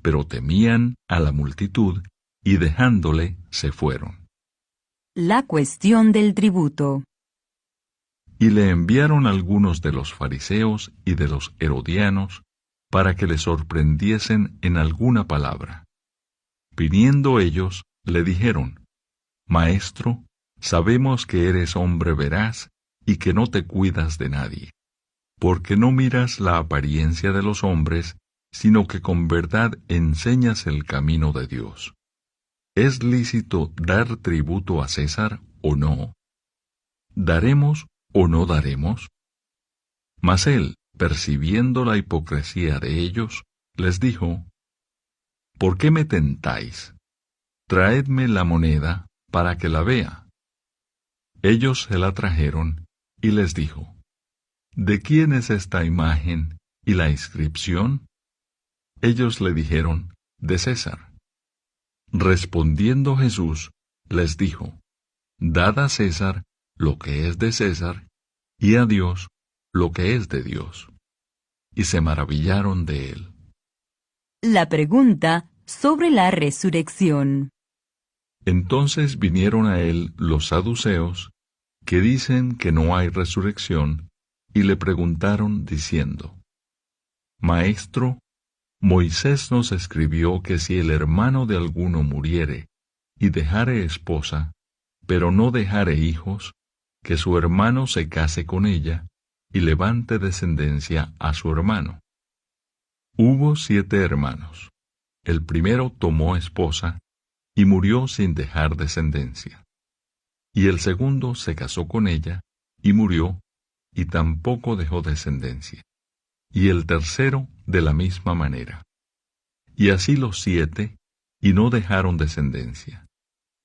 pero temían a la multitud, y dejándole se fueron. La cuestión del tributo. Y le enviaron algunos de los fariseos y de los herodianos, para que le sorprendiesen en alguna palabra. Viniendo ellos, le dijeron, Maestro, sabemos que eres hombre veraz y que no te cuidas de nadie, porque no miras la apariencia de los hombres, sino que con verdad enseñas el camino de Dios. ¿Es lícito dar tributo a César o no? ¿Daremos o no daremos? Mas él, percibiendo la hipocresía de ellos, les dijo, ¿por qué me tentáis? Traedme la moneda para que la vea. Ellos se la trajeron, y les dijo, ¿de quién es esta imagen y la inscripción? Ellos le dijeron, de César. Respondiendo Jesús, les dijo, dad a César lo que es de César, y a Dios lo que es de Dios. Y se maravillaron de él. La pregunta sobre la resurrección. Entonces vinieron a él los saduceos, que dicen que no hay resurrección, y le preguntaron diciendo, Maestro, Moisés nos escribió que si el hermano de alguno muriere y dejare esposa, pero no dejare hijos, que su hermano se case con ella y levante descendencia a su hermano. Hubo 7 hermanos. El primero tomó esposa y murió sin dejar descendencia. Y el segundo se casó con ella y murió, y tampoco dejó descendencia. Y el tercero de la misma manera. Y así los 7, y no dejaron descendencia.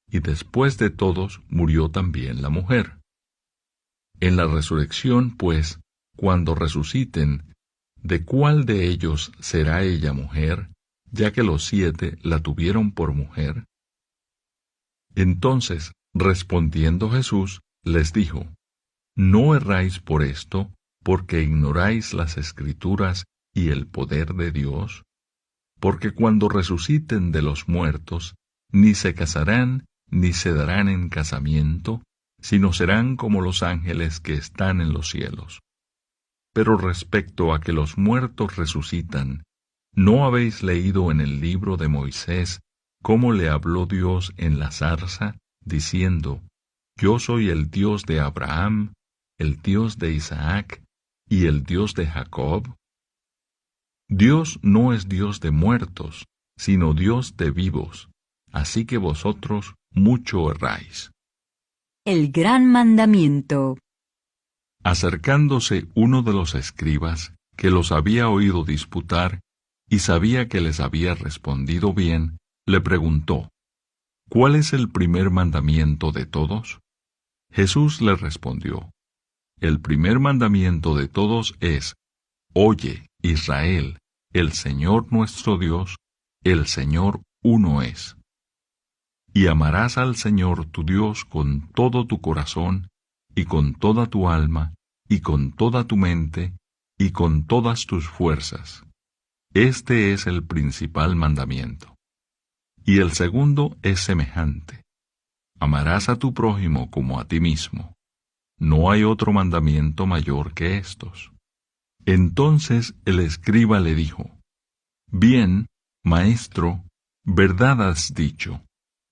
Y después de todos murió también la mujer. En la resurrección, pues, cuando resuciten, ¿de cuál de ellos será ella mujer, ya que los 7 la tuvieron por mujer? Entonces, respondiendo Jesús, les dijo, no erráis por esto, porque ignoráis las Escrituras y el poder de Dios, porque cuando resuciten de los muertos, ni se casarán, ni se darán en casamiento, sino serán como los ángeles que están en los cielos. Pero respecto a que los muertos resucitan, ¿no habéis leído en el libro de Moisés cómo le habló Dios en la zarza, diciendo, yo soy el Dios de Abraham, el Dios de Isaac y el Dios de Jacob? Dios no es Dios de muertos, sino Dios de vivos, así que vosotros mucho erráis. El gran mandamiento. Acercándose uno de los escribas, que los había oído disputar, y sabía que les había respondido bien, le preguntó, ¿cuál es el primer mandamiento de todos? Jesús le respondió, el primer mandamiento de todos es, oye, Israel, el Señor nuestro Dios, el Señor uno es. Y amarás al Señor tu Dios con todo tu corazón, y con toda tu alma, y con toda tu mente, y con todas tus fuerzas. Este es el principal mandamiento. Y el segundo es semejante. Amarás a tu prójimo como a ti mismo. No hay otro mandamiento mayor que estos. Entonces el escriba le dijo, bien, maestro, verdad has dicho,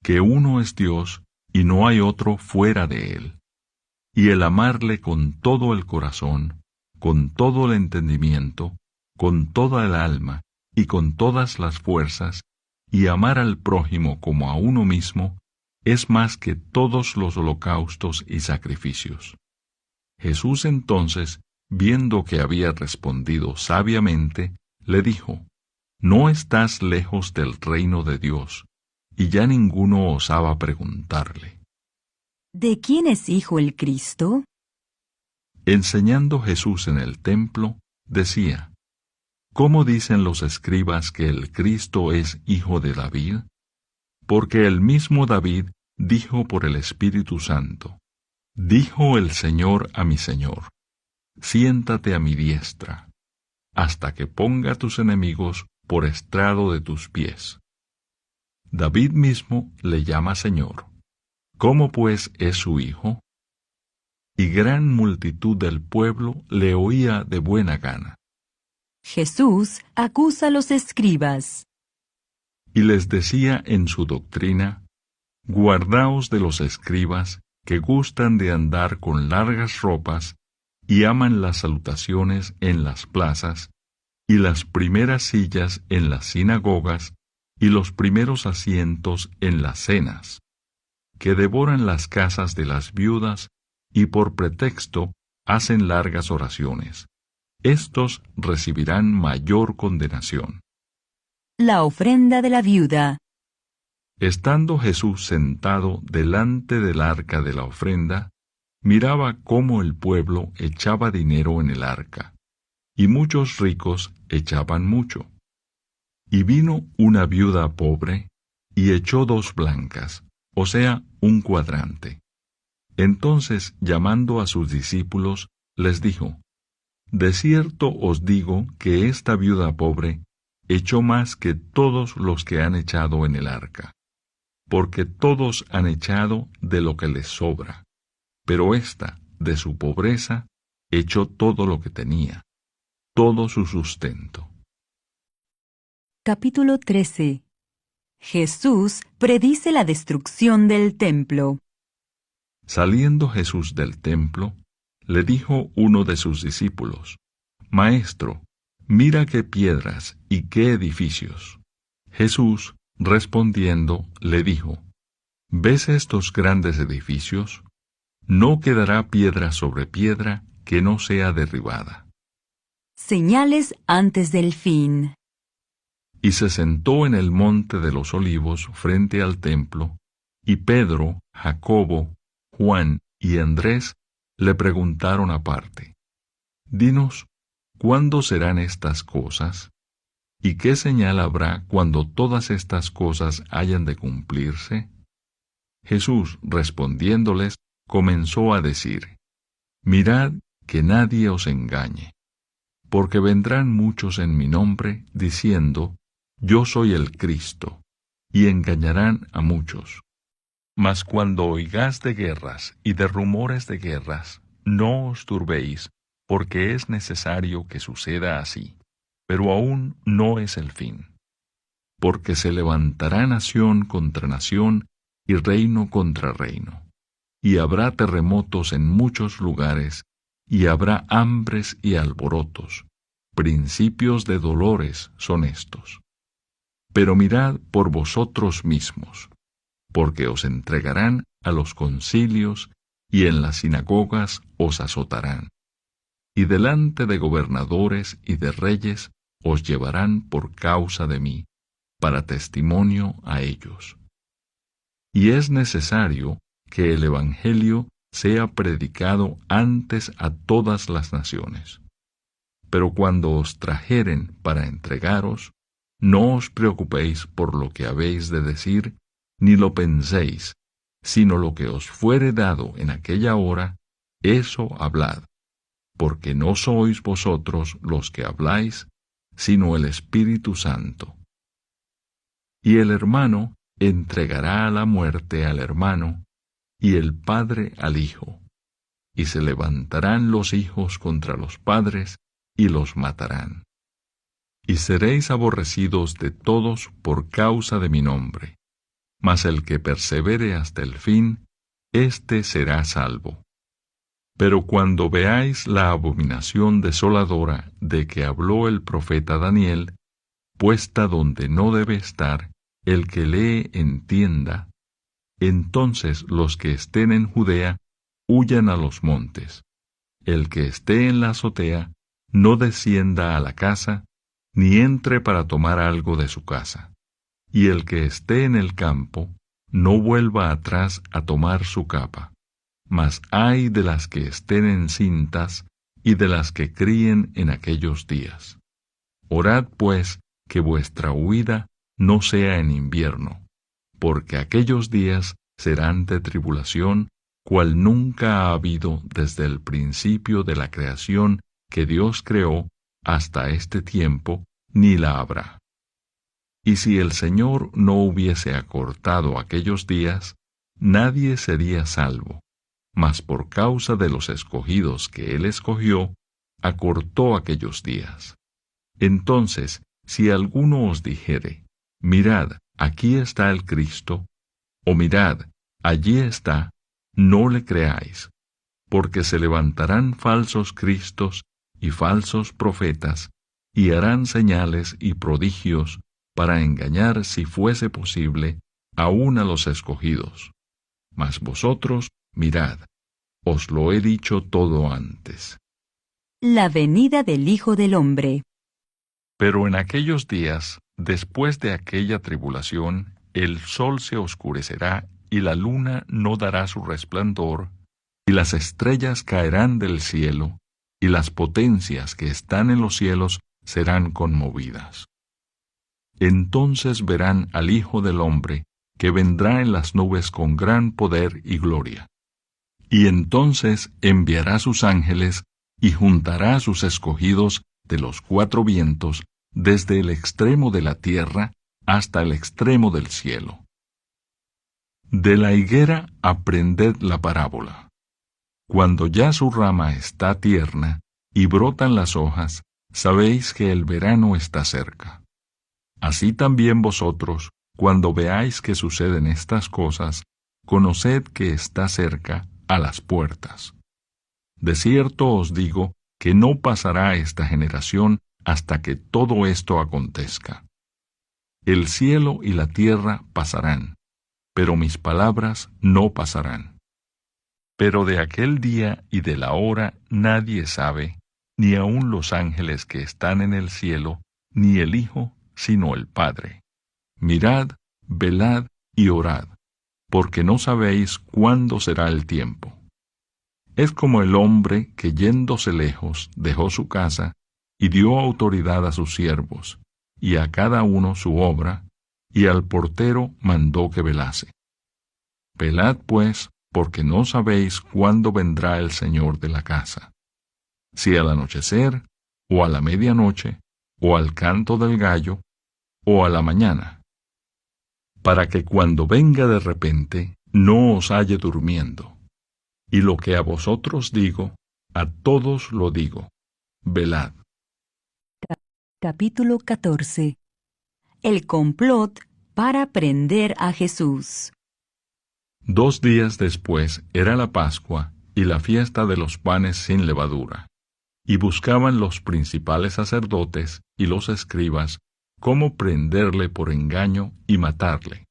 que uno es Dios y no hay otro fuera de él. Y el amarle con todo el corazón, con todo el entendimiento, con toda el alma y con todas las fuerzas, y amar al prójimo como a uno mismo, es más que todos los holocaustos y sacrificios. Jesús entonces, viendo que había respondido sabiamente, le dijo, no estás lejos del reino de Dios. Y ya ninguno osaba preguntarle, ¿de quién es hijo el Cristo? Enseñando Jesús en el templo, decía, ¿cómo dicen los escribas que el Cristo es hijo de David? Porque el mismo David dijo por el Espíritu Santo, dijo el Señor a mi Señor, siéntate a mi diestra, hasta que ponga tus enemigos por estrado de tus pies. David mismo le llama Señor. ¿Cómo pues es su hijo? Y gran multitud del pueblo le oía de buena gana. Jesús acusa a los escribas. Y les decía en su doctrina, guardaos de los escribas que gustan de andar con largas ropas y aman las salutaciones en las plazas y las primeras sillas en las sinagogas y los primeros asientos en las cenas, que devoran las casas de las viudas y por pretexto hacen largas oraciones. Estos recibirán mayor condenación. La ofrenda de la viuda. Estando Jesús sentado delante del arca de la ofrenda, miraba cómo el pueblo echaba dinero en el arca, y muchos ricos echaban mucho. Y vino una viuda pobre, y echó 2 blancas, o sea, 1 cuadrante. Entonces, llamando a sus discípulos, les dijo, de cierto os digo que esta viuda pobre echó más que todos los que han echado en el arca, porque todos han echado de lo que les sobra, pero ésta, de su pobreza, echó todo lo que tenía, todo su sustento. Capítulo 13. Jesús predice la destrucción del templo. Saliendo Jesús del templo, le dijo uno de sus discípulos, Maestro, mira qué piedras y qué edificios. Jesús, respondiendo, le dijo, ¿ves estos grandes edificios? No quedará piedra sobre piedra que no sea derribada. Señales antes del fin. Y se sentó en el monte de los olivos frente al templo, y Pedro, Jacobo, Juan y Andrés le preguntaron aparte, Dinos, ¿cuándo serán estas cosas? ¿Y qué señal habrá cuando todas estas cosas hayan de cumplirse? Jesús, respondiéndoles, comenzó a decir: Mirad que nadie os engañe, porque vendrán muchos en mi nombre, diciendo: Yo soy el Cristo, y engañarán a muchos. Mas cuando oigáis de guerras y de rumores de guerras, no os turbéis, porque es necesario que suceda así, pero aún no es el fin. Porque se levantará nación contra nación y reino contra reino, y habrá terremotos en muchos lugares, y habrá hambres y alborotos. Principios de dolores son estos. Pero mirad por vosotros mismos, porque os entregarán a los concilios, y en las sinagogas os azotarán. Y delante de gobernadores y de reyes os llevarán por causa de mí, para testimonio a ellos. Y es necesario que el Evangelio sea predicado antes a todas las naciones. Pero cuando os trajeren para entregaros, no os preocupéis por lo que habéis de decir, ni lo penséis, sino lo que os fuere dado en aquella hora, eso hablad, porque no sois vosotros los que habláis, sino el Espíritu Santo. Y el hermano entregará a la muerte al hermano, y el padre al hijo, y se levantarán los hijos contra los padres, y los matarán. Y seréis aborrecidos de todos por causa de mi nombre, mas el que persevere hasta el fin, éste será salvo. Pero cuando veáis la abominación desoladora de que habló el profeta Daniel, puesta donde no debe estar, el que lee entienda, entonces los que estén en Judea huyan a los montes. El que esté en la azotea no descienda a la casa, ni entre para tomar algo de su casa. Y el que esté en el campo no vuelva atrás a tomar su capa. Mas ay de las que estén encintas y de las que críen en aquellos días. Orad pues que vuestra huida no sea en invierno, porque aquellos días serán de tribulación, cual nunca ha habido desde el principio de la creación que Dios creó hasta este tiempo, ni la habrá. Y si el Señor no hubiese acortado aquellos días, nadie sería salvo, mas por causa de los escogidos que Él escogió, acortó aquellos días. Entonces, si alguno os dijere: Mirad, aquí está el Cristo, o mirad, allí está, no le creáis, porque se levantarán falsos cristos y falsos profetas, y harán señales y prodigios para engañar, si fuese posible, aun a los escogidos. Mas vosotros, mirad, os lo he dicho todo antes. La venida del Hijo del Hombre. Pero en aquellos días, después de aquella tribulación, el sol se oscurecerá, y la luna no dará su resplandor, y las estrellas caerán del cielo, y las potencias que están en los cielos serán conmovidas. Entonces verán al Hijo del Hombre, que vendrá en las nubes con gran poder y gloria. Y entonces enviará sus ángeles, y juntará a sus escogidos de los cuatro vientos, desde el extremo de la tierra hasta el extremo del cielo. De la higuera aprended la parábola. Cuando ya su rama está tierna y brotan las hojas, sabéis que el verano está cerca. Así también vosotros, cuando veáis que suceden estas cosas, conoced que está cerca, a las puertas. De cierto os digo que no pasará esta generación hasta que todo esto acontezca. El cielo y la tierra pasarán, pero mis palabras no pasarán. Pero de aquel día y de la hora nadie sabe, ni aun los ángeles que están en el cielo, ni el Hijo, sino el Padre. Mirad, velad y orad, porque no sabéis cuándo será el tiempo. Es como el hombre que yéndose lejos dejó su casa y dio autoridad a sus siervos, y a cada uno su obra, y al portero mandó que velase. Velad pues, porque no sabéis cuándo vendrá el Señor de la casa, si al anochecer, o a la medianoche, o al canto del gallo, o a la mañana, para que cuando venga de repente no os halle durmiendo. Y lo que a vosotros digo, a todos lo digo, velad. Capítulo 14. El complot para prender a Jesús. 2 días después era la Pascua y la fiesta de los panes sin levadura, y buscaban los principales sacerdotes y los escribas cómo prenderle por engaño y matarle.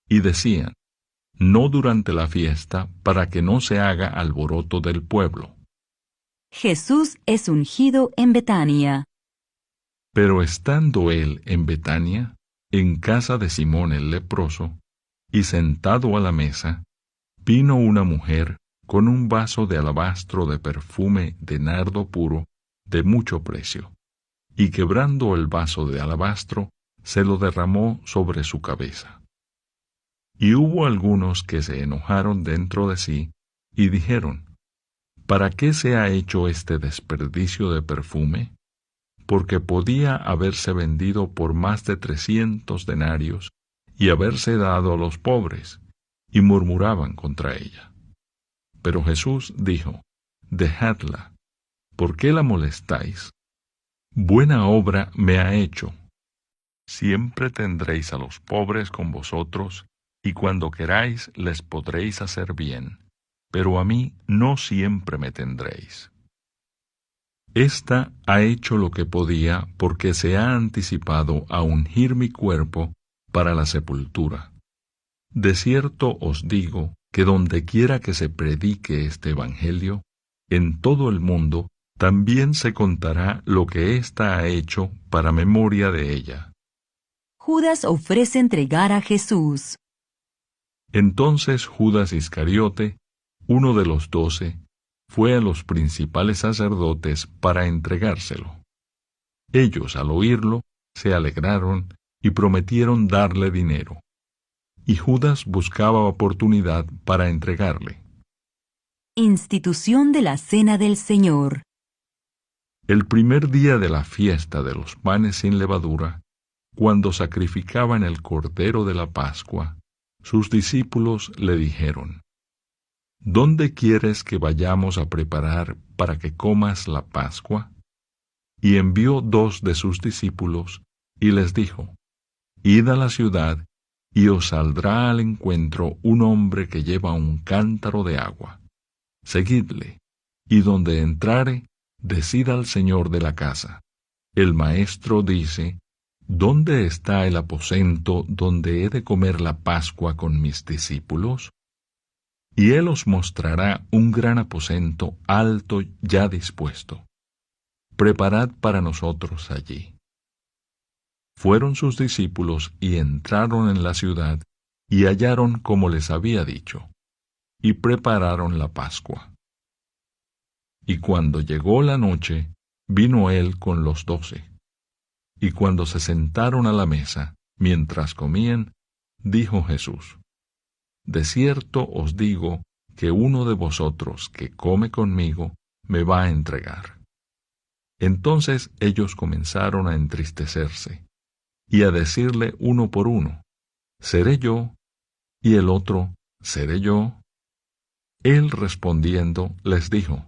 Y decían, no durante la fiesta, para que no se haga alboroto del pueblo. Jesús es ungido en Betania. Pero estando él en Betania, en casa de Simón el leproso, y sentado a la mesa, vino una mujer con un vaso de alabastro de perfume de nardo puro, de mucho precio, y quebrando el vaso de alabastro, se lo derramó sobre su cabeza. Y hubo algunos que se enojaron dentro de sí, y dijeron, ¿para qué se ha hecho este desperdicio de perfume? Porque podía haberse vendido por más de 300 denarios, y haberse dado a los pobres, y murmuraban contra ella. Pero Jesús dijo, dejadla, ¿por qué la molestáis? Buena obra me ha hecho. Siempre tendréis a los pobres con vosotros, y cuando queráis les podréis hacer bien, pero a mí no siempre me tendréis. Esta ha hecho lo que podía porque se ha anticipado a ungir mi cuerpo para la sepultura. De cierto os digo que dondequiera que se predique este evangelio, en todo el mundo también se contará lo que ésta ha hecho para memoria de ella. Judas ofrece entregar a Jesús. Entonces Judas Iscariote, uno de los 12, fue a los principales sacerdotes para entregárselo. Ellos, al oírlo, se alegraron y prometieron darle dinero. Y Judas buscaba oportunidad para entregarle. Institución de la Cena del Señor. El primer día de la fiesta de los panes sin levadura, cuando sacrificaban el cordero de la Pascua, sus discípulos le dijeron, ¿dónde quieres que vayamos a preparar para que comas la Pascua? Y envió 2 de sus discípulos, y les dijo, id a la ciudad, y os saldrá al encuentro un hombre que lleva un cántaro de agua. Seguidle, y donde entrare, decid al señor de la casa, el maestro dice, ¿dónde está el aposento donde he de comer la Pascua con mis discípulos? Y él os mostrará un gran aposento alto ya dispuesto. Preparad para nosotros allí. Fueron sus discípulos y entraron en la ciudad, y hallaron como les había dicho, y prepararon la Pascua. Y cuando llegó la noche, vino él con los 12. Y cuando se sentaron a la mesa, mientras comían, dijo Jesús, de cierto os digo que uno de vosotros que come conmigo me va a entregar. Entonces ellos comenzaron a entristecerse, y a decirle uno por uno, ¿seré yo? Y el otro, ¿seré yo? Él respondiendo les dijo,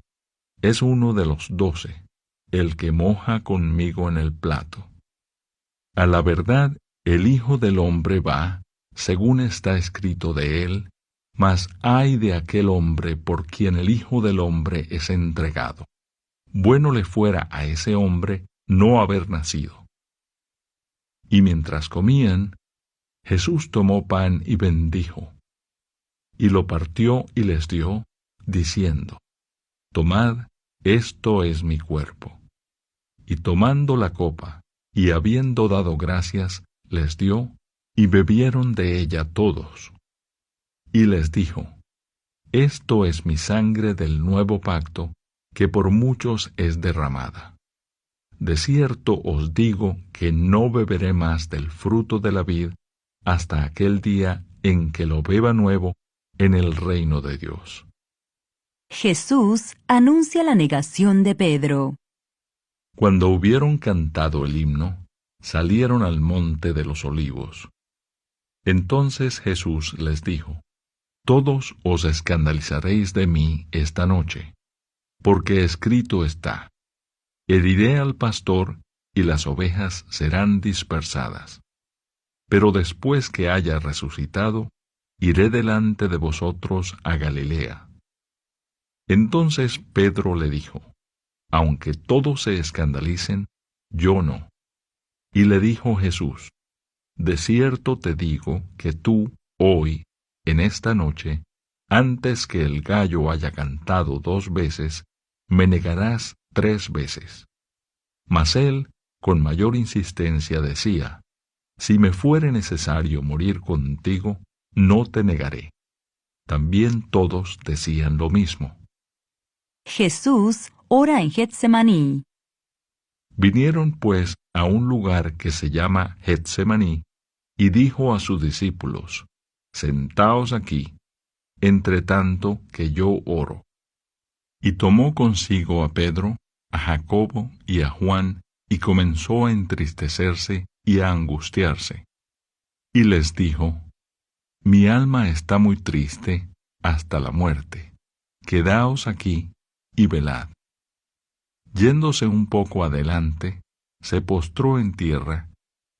es uno de los 12, el que moja conmigo en el plato. A la verdad, el Hijo del Hombre va, según está escrito de él, mas ay de aquel hombre por quien el Hijo del Hombre es entregado. Bueno le fuera a ese hombre no haber nacido. Y mientras comían, Jesús tomó pan y bendijo, y lo partió y les dio, diciendo, tomad, esto es mi cuerpo. Y tomando la copa, y habiendo dado gracias, les dio, y bebieron de ella todos. Y les dijo, esto es mi sangre del nuevo pacto, que por muchos es derramada. de cierto os digo que no beberé más del fruto de la vid hasta aquel día en que lo beba nuevo en el reino de Dios. Jesús anuncia la negación de Pedro. Cuando hubieron cantado el himno, salieron al monte de los olivos. Entonces Jesús les dijo: Todos os escandalizaréis de mí esta noche, porque escrito está: Heriré al pastor, y las ovejas serán dispersadas. Pero después que haya resucitado, iré delante de vosotros a Galilea. Entonces Pedro le dijo: Aunque todos se escandalicen, yo no. Y le dijo Jesús: De cierto te digo que tú, hoy, en esta noche, antes que el gallo haya cantado 2 veces, me negarás 3 veces. Mas él, con mayor insistencia, decía: Si me fuere necesario morir contigo, no te negaré. También todos decían lo mismo. Jesús ora en Getsemaní. Vinieron pues a un lugar que se llama Getsemaní, y dijo a sus discípulos: Sentaos aquí, entre tanto que yo oro. Y tomó consigo a Pedro, a Jacobo y a Juan, y comenzó a entristecerse y a angustiarse. Y les dijo: Mi alma está muy triste hasta la muerte. Quedaos aquí y velad. Yéndose un poco adelante, se postró en tierra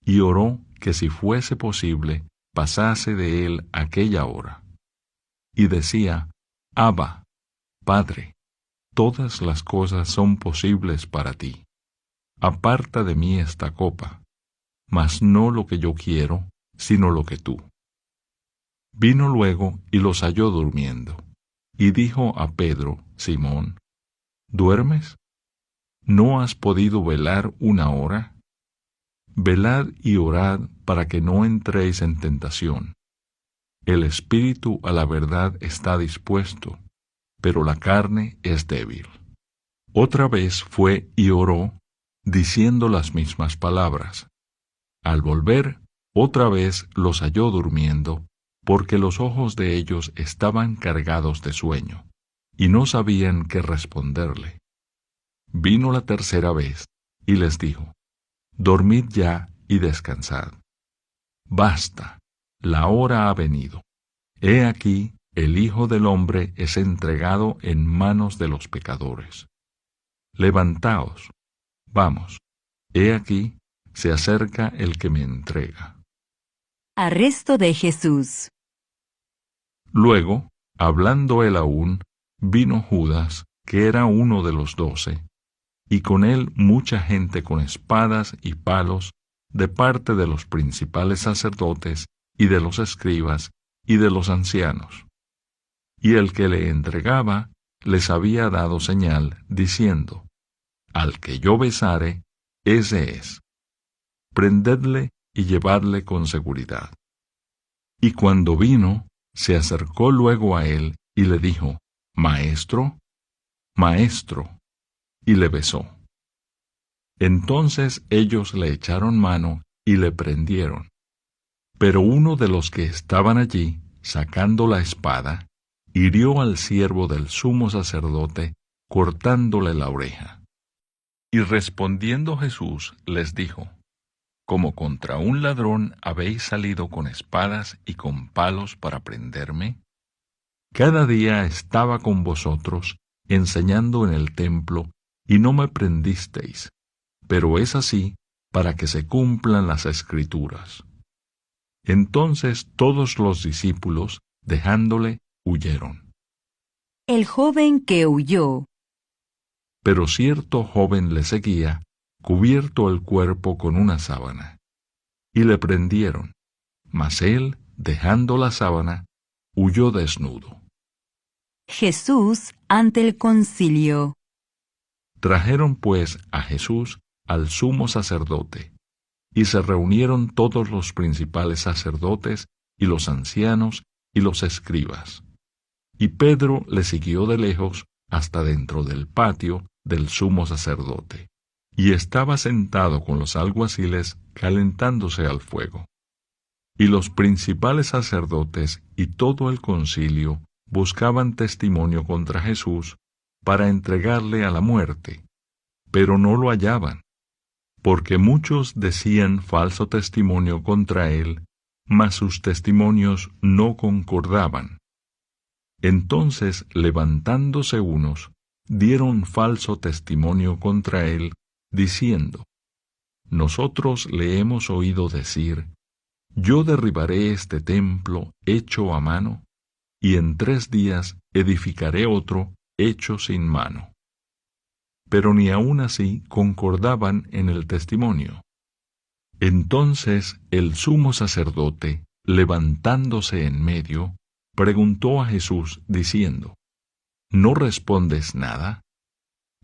y oró que si fuese posible pasase de él aquella hora. Y decía: Abba, Padre, todas las cosas son posibles para ti. Aparta de mí esta copa, mas no lo que yo quiero, sino lo que tú. Vino luego y los halló durmiendo, y dijo a Pedro: Simón, ¿duermes? ¿No has podido velar 1 hora? Velad y orad para que no entréis en tentación. El espíritu a la verdad está dispuesto, pero la carne es débil. Otra vez fue y oró, diciendo las mismas palabras. Al volver, otra vez los halló durmiendo, porque los ojos de ellos estaban cargados de sueño, y no sabían qué responderle. Vino la tercera vez, y les dijo: Dormid ya y descansad. Basta, la hora ha venido. He aquí, el Hijo del Hombre es entregado en manos de los pecadores. Levantaos, vamos, he aquí, se acerca el que me entrega. Arresto de Jesús. Luego, hablando él aún, vino Judas, que era uno de los 12, y con él mucha gente con espadas y palos, de parte de los principales sacerdotes, y de los escribas, y de los ancianos. Y el que le entregaba, les había dado señal, diciendo: Al que yo besare, ese es. Prendedle y llevadle con seguridad. Y cuando vino, se acercó luego a él, y le dijo: Maestro, Maestro, y le besó. Entonces ellos le echaron mano y le prendieron. Pero uno de los que estaban allí, sacando la espada, hirió al siervo del sumo sacerdote, cortándole la oreja. Y respondiendo Jesús les dijo: ¿Como contra un ladrón habéis salido con espadas y con palos para prenderme? Cada día estaba con vosotros, enseñando en el templo, y no me prendisteis, pero es así para que se cumplan las Escrituras. Entonces todos los discípulos, dejándole, huyeron. El joven que huyó. Pero cierto joven le seguía, cubierto el cuerpo con una sábana. Y le prendieron, mas él, dejando la sábana, huyó desnudo. Jesús ante el concilio. Trajeron pues a Jesús al sumo sacerdote, y se reunieron todos los principales sacerdotes, y los ancianos, y los escribas. Y Pedro le siguió de lejos hasta dentro del patio del sumo sacerdote, y estaba sentado con los alguaciles calentándose al fuego. Y los principales sacerdotes y todo el concilio buscaban testimonio contra Jesús para entregarle a la muerte, pero no lo hallaban, porque muchos decían falso testimonio contra él, mas sus testimonios no concordaban. Entonces, levantándose unos, dieron falso testimonio contra él, diciendo: Nosotros le hemos oído decir: Yo derribaré este templo hecho a mano, y en 3 días edificaré otro hecho sin mano. Pero ni aun así concordaban en el testimonio. Entonces el sumo sacerdote, levantándose en medio, preguntó a Jesús, diciendo: ¿No respondes nada?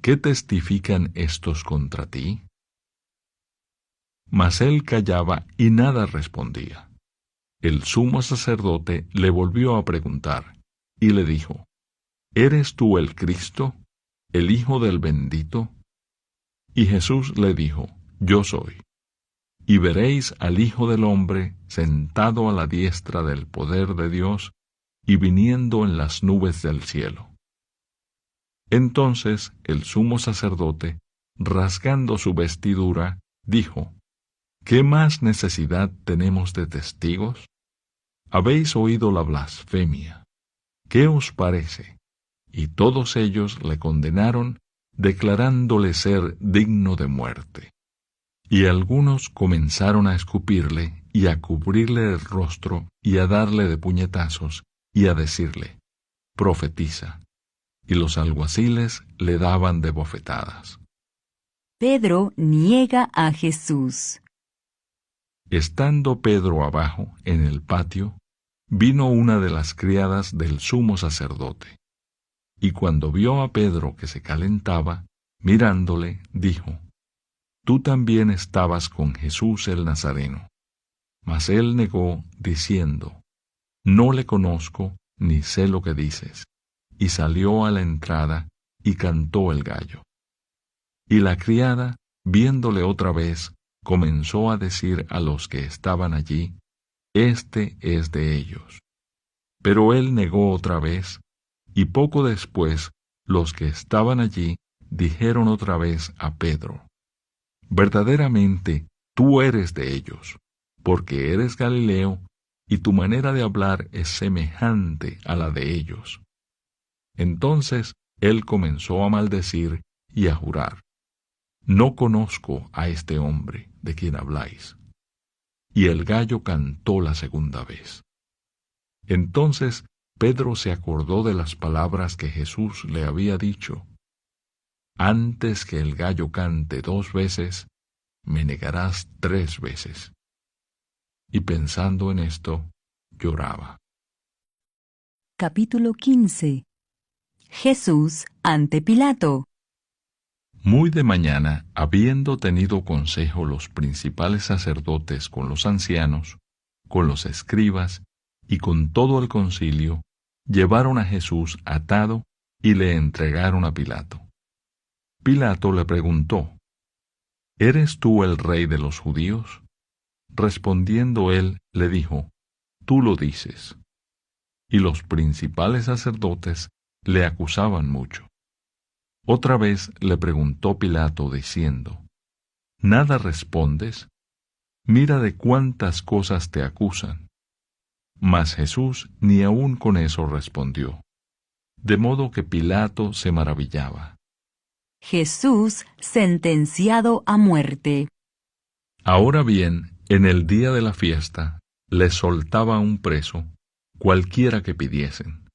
¿Qué testifican estos contra ti? Mas él callaba y nada respondía. El sumo sacerdote le volvió a preguntar, y le dijo: ¿Eres tú el Cristo, el Hijo del Bendito? Y Jesús le dijo: Yo soy. Y veréis al Hijo del Hombre sentado a la diestra del poder de Dios, y viniendo en las nubes del cielo. Entonces el sumo sacerdote, rasgando su vestidura, dijo: ¿Qué más necesidad tenemos de testigos? Habéis oído la blasfemia. ¿Qué os parece? Y todos ellos le condenaron, declarándole ser digno de muerte. Y algunos comenzaron a escupirle, y a cubrirle el rostro, y a darle de puñetazos, y a decirle: Profetiza. Y los alguaciles le daban de bofetadas. Pedro niega a Jesús. Estando Pedro abajo, en el patio, vino una de las criadas del sumo sacerdote. Y cuando vio a Pedro que se calentaba, mirándole, dijo: Tú también estabas con Jesús el Nazareno. Mas él negó, diciendo: No le conozco, ni sé lo que dices. Y salió a la entrada, y cantó el gallo. Y la criada, viéndole otra vez, comenzó a decir a los que estaban allí: Este es de ellos. Pero él negó otra vez, y poco después los que estaban allí dijeron otra vez a Pedro: Verdaderamente tú eres de ellos, porque eres Galileo, y tu manera de hablar es semejante a la de ellos. Entonces él comenzó a maldecir y a jurar: No conozco a este hombre de quien habláis. Y el gallo cantó la segunda vez. Entonces Pedro se acordó de las palabras que Jesús le había dicho: Antes que el gallo cante 2 veces, me negarás 3 veces. Y pensando en esto, lloraba. Capítulo 15. Jesús ante Pilato. Muy de mañana, habiendo tenido consejo los principales sacerdotes con los ancianos, con los escribas y con todo el concilio, llevaron a Jesús atado y le entregaron a Pilato. Pilato le preguntó: ¿Eres tú el rey de los judíos? Respondiendo él, le dijo: Tú lo dices. Y los principales sacerdotes le acusaban mucho. Otra vez le preguntó Pilato, diciendo: ¿Nada respondes? Mira de cuántas cosas te acusan. Mas Jesús ni aun con eso respondió. De modo que Pilato se maravillaba. Jesús sentenciado a muerte. Ahora bien, en el día de la fiesta, les soltaba un preso, cualquiera que pidiesen.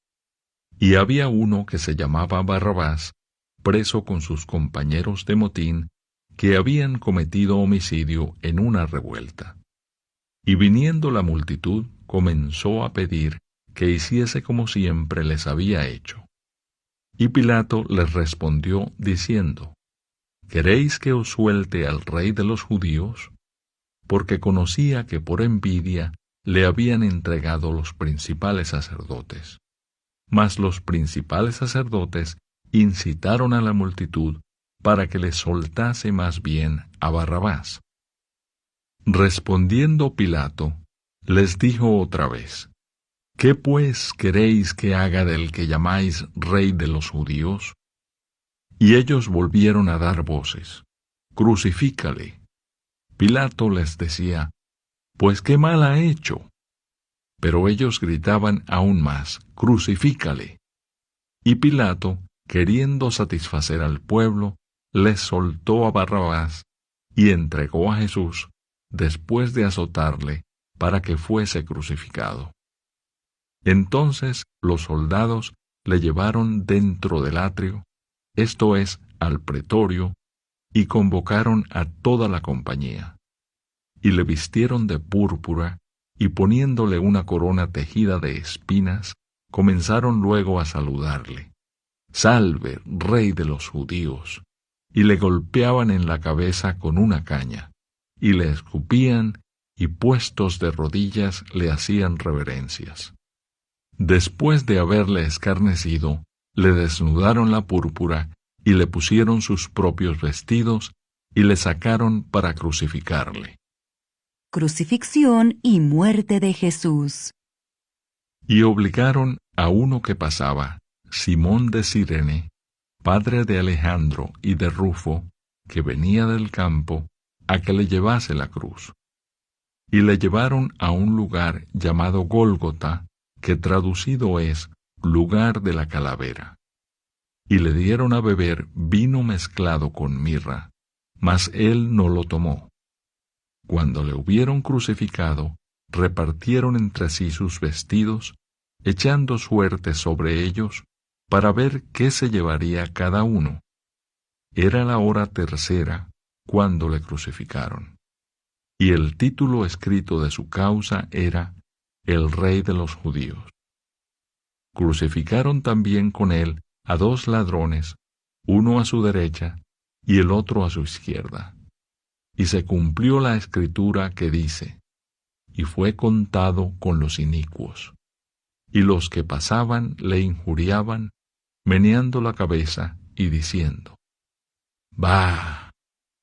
Y había uno que se llamaba Barrabás, preso con sus compañeros de motín, que habían cometido homicidio en una revuelta. Y viniendo la multitud, comenzó a pedir que hiciese como siempre les había hecho. Y Pilato les respondió diciendo: ¿Queréis que os suelte al rey de los judíos? Porque conocía que por envidia le habían entregado los principales sacerdotes. Mas los principales sacerdotes incitaron a la multitud para que le soltase más bien a Barrabás. Respondiendo Pilato, les dijo otra vez: ¿Qué pues queréis que haga del que llamáis Rey de los judíos? Y ellos volvieron a dar voces: Crucifícale. Pilato les decía: Pues qué mal ha hecho. Pero ellos gritaban aún más: Crucifícale. Y Pilato, queriendo satisfacer al pueblo, les soltó a Barrabás y entregó a Jesús, después de azotarle, para que fuese crucificado. Entonces los soldados le llevaron dentro del atrio, esto es, al pretorio, y convocaron a toda la compañía. Y le vistieron de púrpura, y poniéndole una corona tejida de espinas, comenzaron luego a saludarle: Salve, Rey de los judíos. Y le golpeaban en la cabeza con una caña, y le escupían, y puestos de rodillas le hacían reverencias. Después de haberle escarnecido, le desnudaron la púrpura, y le pusieron sus propios vestidos, y le sacaron para crucificarle. Crucifixión y muerte de Jesús. Y obligaron a uno que pasaba, Simón de Cirene, padre de Alejandro y de Rufo, que venía del campo, a que le llevase la cruz. Y le llevaron a un lugar llamado Gólgota, que traducido es lugar de la calavera. Y le dieron a beber vino mezclado con mirra, mas él no lo tomó. Cuando le hubieron crucificado, repartieron entre sí sus vestidos, echando suertes sobre ellos, para ver qué se llevaría cada uno. Era la hora tercera, cuando le crucificaron. Y el título escrito de su causa era El Rey de los Judíos. Crucificaron también con él a 2 ladrones, uno a su derecha y el otro a su izquierda. Y se cumplió la escritura que dice: Y fue contado con los inicuos. Y los que pasaban le injuriaban, meneando la cabeza y diciendo: Bah,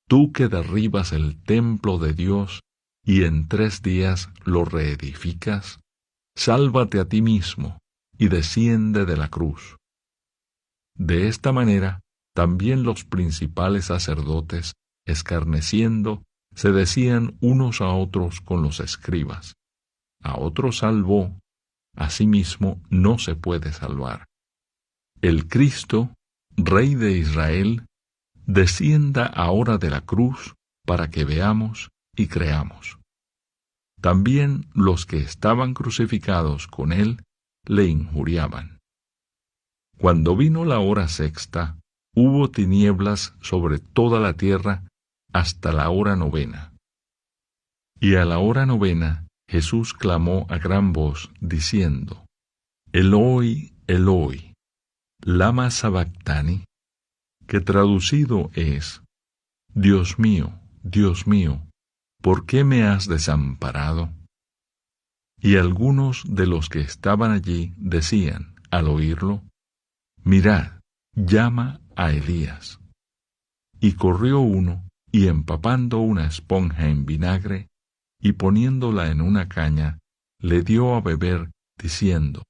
tú que derribas el templo de Dios y en 3 días lo reedificas, sálvate a ti mismo y desciende de la cruz. De esta manera, también los principales sacerdotes, escarneciendo, se decían unos a otros con los escribas: A otro salvó, a sí mismo no se puede salvar. El Cristo, Rey de Israel, descienda ahora de la cruz para que veamos y creamos. También los que estaban crucificados con él le injuriaban. Cuando vino la hora sexta, hubo tinieblas sobre toda la tierra hasta la hora 9. Y a la hora 9 Jesús clamó a gran voz, diciendo: Eloi, Eloi, lama sabactani, que traducido es: Dios mío, ¿por qué me has desamparado? Y algunos de los que estaban allí decían, al oírlo: Mirad, llama a Elías. Y corrió uno, y empapando una esponja en vinagre, y poniéndola en una caña, le dio a beber, diciendo: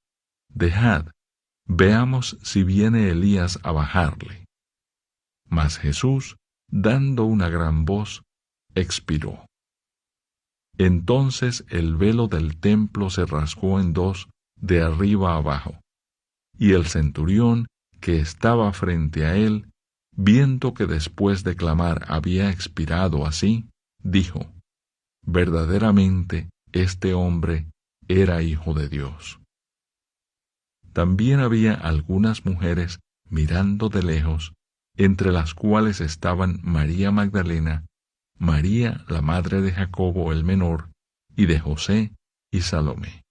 Dejad, veamos si viene Elías a bajarle. Mas Jesús, dando una gran voz, expiró. Entonces el velo del templo se rasgó en 2 de arriba abajo, y el centurión que estaba frente a él, viendo que después de clamar había expirado así, dijo: Verdaderamente este hombre era Hijo de Dios. También había algunas mujeres mirando de lejos, entre las cuales estaban María Magdalena, María la madre de Jacobo el menor, y de José y Salomé,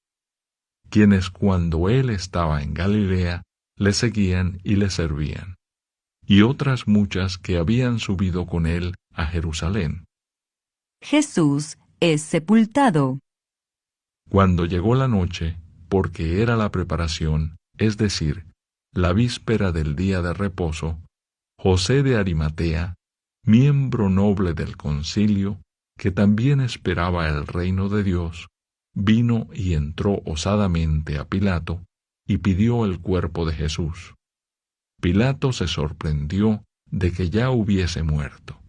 quienes cuando él estaba en Galilea le seguían y le servían, y otras muchas que habían subido con él a Jerusalén. Jesús es sepultado. Cuando llegó la noche, porque era la preparación, es decir, la víspera del día de reposo, José de Arimatea, miembro noble del concilio, que también esperaba el reino de Dios, vino y entró osadamente a Pilato y pidió el cuerpo de Jesús. Pilato se sorprendió de que ya hubiese muerto,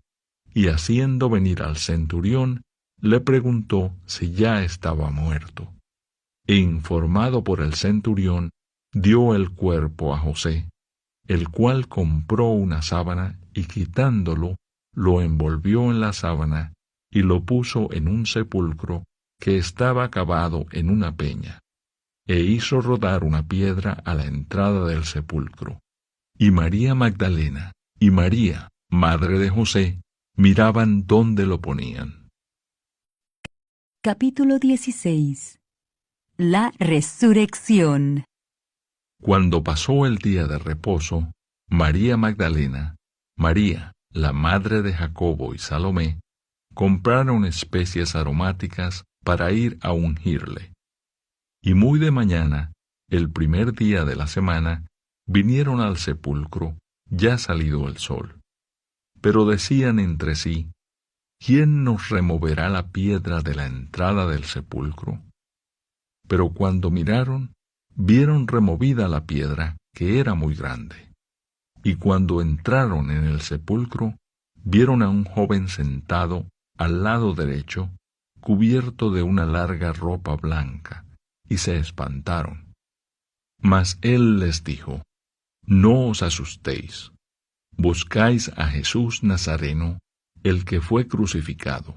y haciendo venir al centurión, le preguntó si ya estaba muerto. E informado por el centurión, dio el cuerpo a José, el cual compró una sábana y quitándolo, lo envolvió en la sábana y lo puso en un sepulcro que estaba cavado en una peña, e hizo rodar una piedra a la entrada del sepulcro. Y María Magdalena y María, madre de José, miraban dónde lo ponían. Capítulo 16. La resurrección. Cuando pasó el día de reposo, María Magdalena, María, la madre de Jacobo y Salomé, compraron especias aromáticas para ir a ungirle. Y muy de mañana, el primer día de la semana, vinieron al sepulcro, ya salido el sol. Pero decían entre sí, ¿quién nos removerá la piedra de la entrada del sepulcro? Pero cuando miraron, vieron removida la piedra, que era muy grande. Y cuando entraron en el sepulcro, vieron a un joven sentado al lado derecho, cubierto de una larga ropa blanca, y se espantaron. Mas él les dijo, no os asustéis. Buscáis a Jesús Nazareno, el que fue crucificado.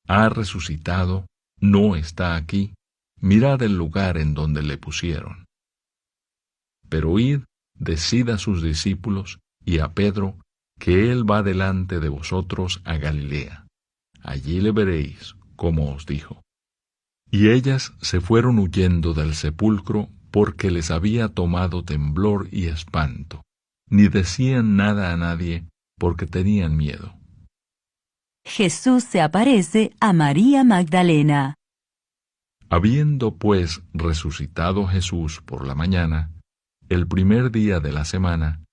Ha resucitado, no está aquí. Mirad el lugar en donde le pusieron. Pero id, decid a sus discípulos y a Pedro, que él va delante de vosotros a Galilea. Allí le veréis, como os dijo. Y ellas se fueron huyendo del sepulcro, porque les había tomado temblor y espanto. Ni decían nada a nadie, porque tenían miedo. Jesús se aparece a María Magdalena. Habiendo pues resucitado Jesús por la mañana, el primer día de la semana,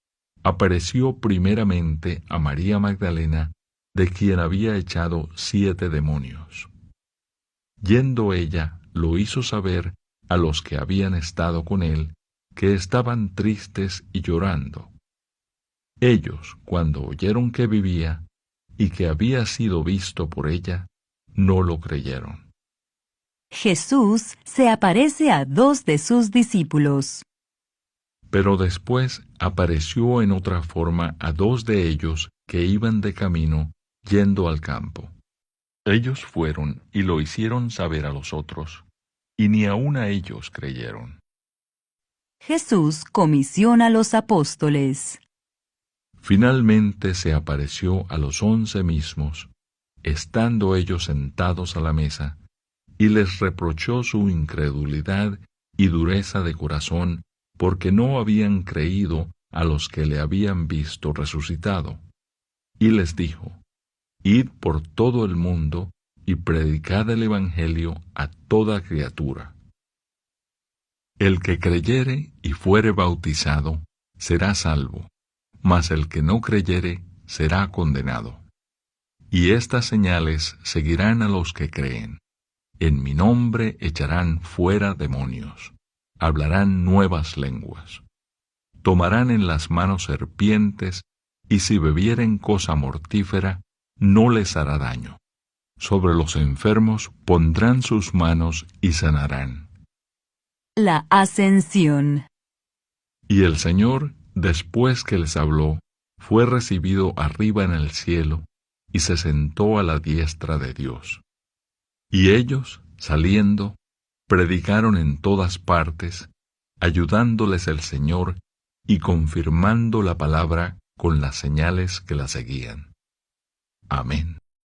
apareció primeramente a María Magdalena, de quien había echado 7 demonios. Yendo ella, lo hizo saber a los que habían estado con él, que estaban tristes y llorando. Ellos, cuando oyeron que vivía, y que había sido visto por ella, no lo creyeron. Jesús se aparece a 2 de sus discípulos. Pero después apareció en otra forma a 2 de ellos que iban de camino, yendo al campo. Ellos fueron y lo hicieron saber a los otros, y ni aun a ellos creyeron. Jesús comisiona a los apóstoles. Finalmente se apareció a los 11 mismos, estando ellos sentados a la mesa, y les reprochó su incredulidad y dureza de corazón, porque no habían creído a los que le habían visto resucitado. Y les dijo, id por todo el mundo y predicad el Evangelio a toda criatura. El que creyere y fuere bautizado será salvo, mas el que no creyere será condenado. Y estas señales seguirán a los que creen. En mi nombre echarán fuera demonios, hablarán nuevas lenguas, tomarán en las manos serpientes, y si bebieren cosa mortífera, no les hará daño. Sobre los enfermos pondrán sus manos y sanarán. La ascensión. Y el Señor, después que les habló, fue recibido arriba en el cielo, y se sentó a la diestra de Dios. Y ellos, saliendo, predicaron en todas partes, ayudándoles el Señor y confirmando la palabra con las señales que la seguían. Amén.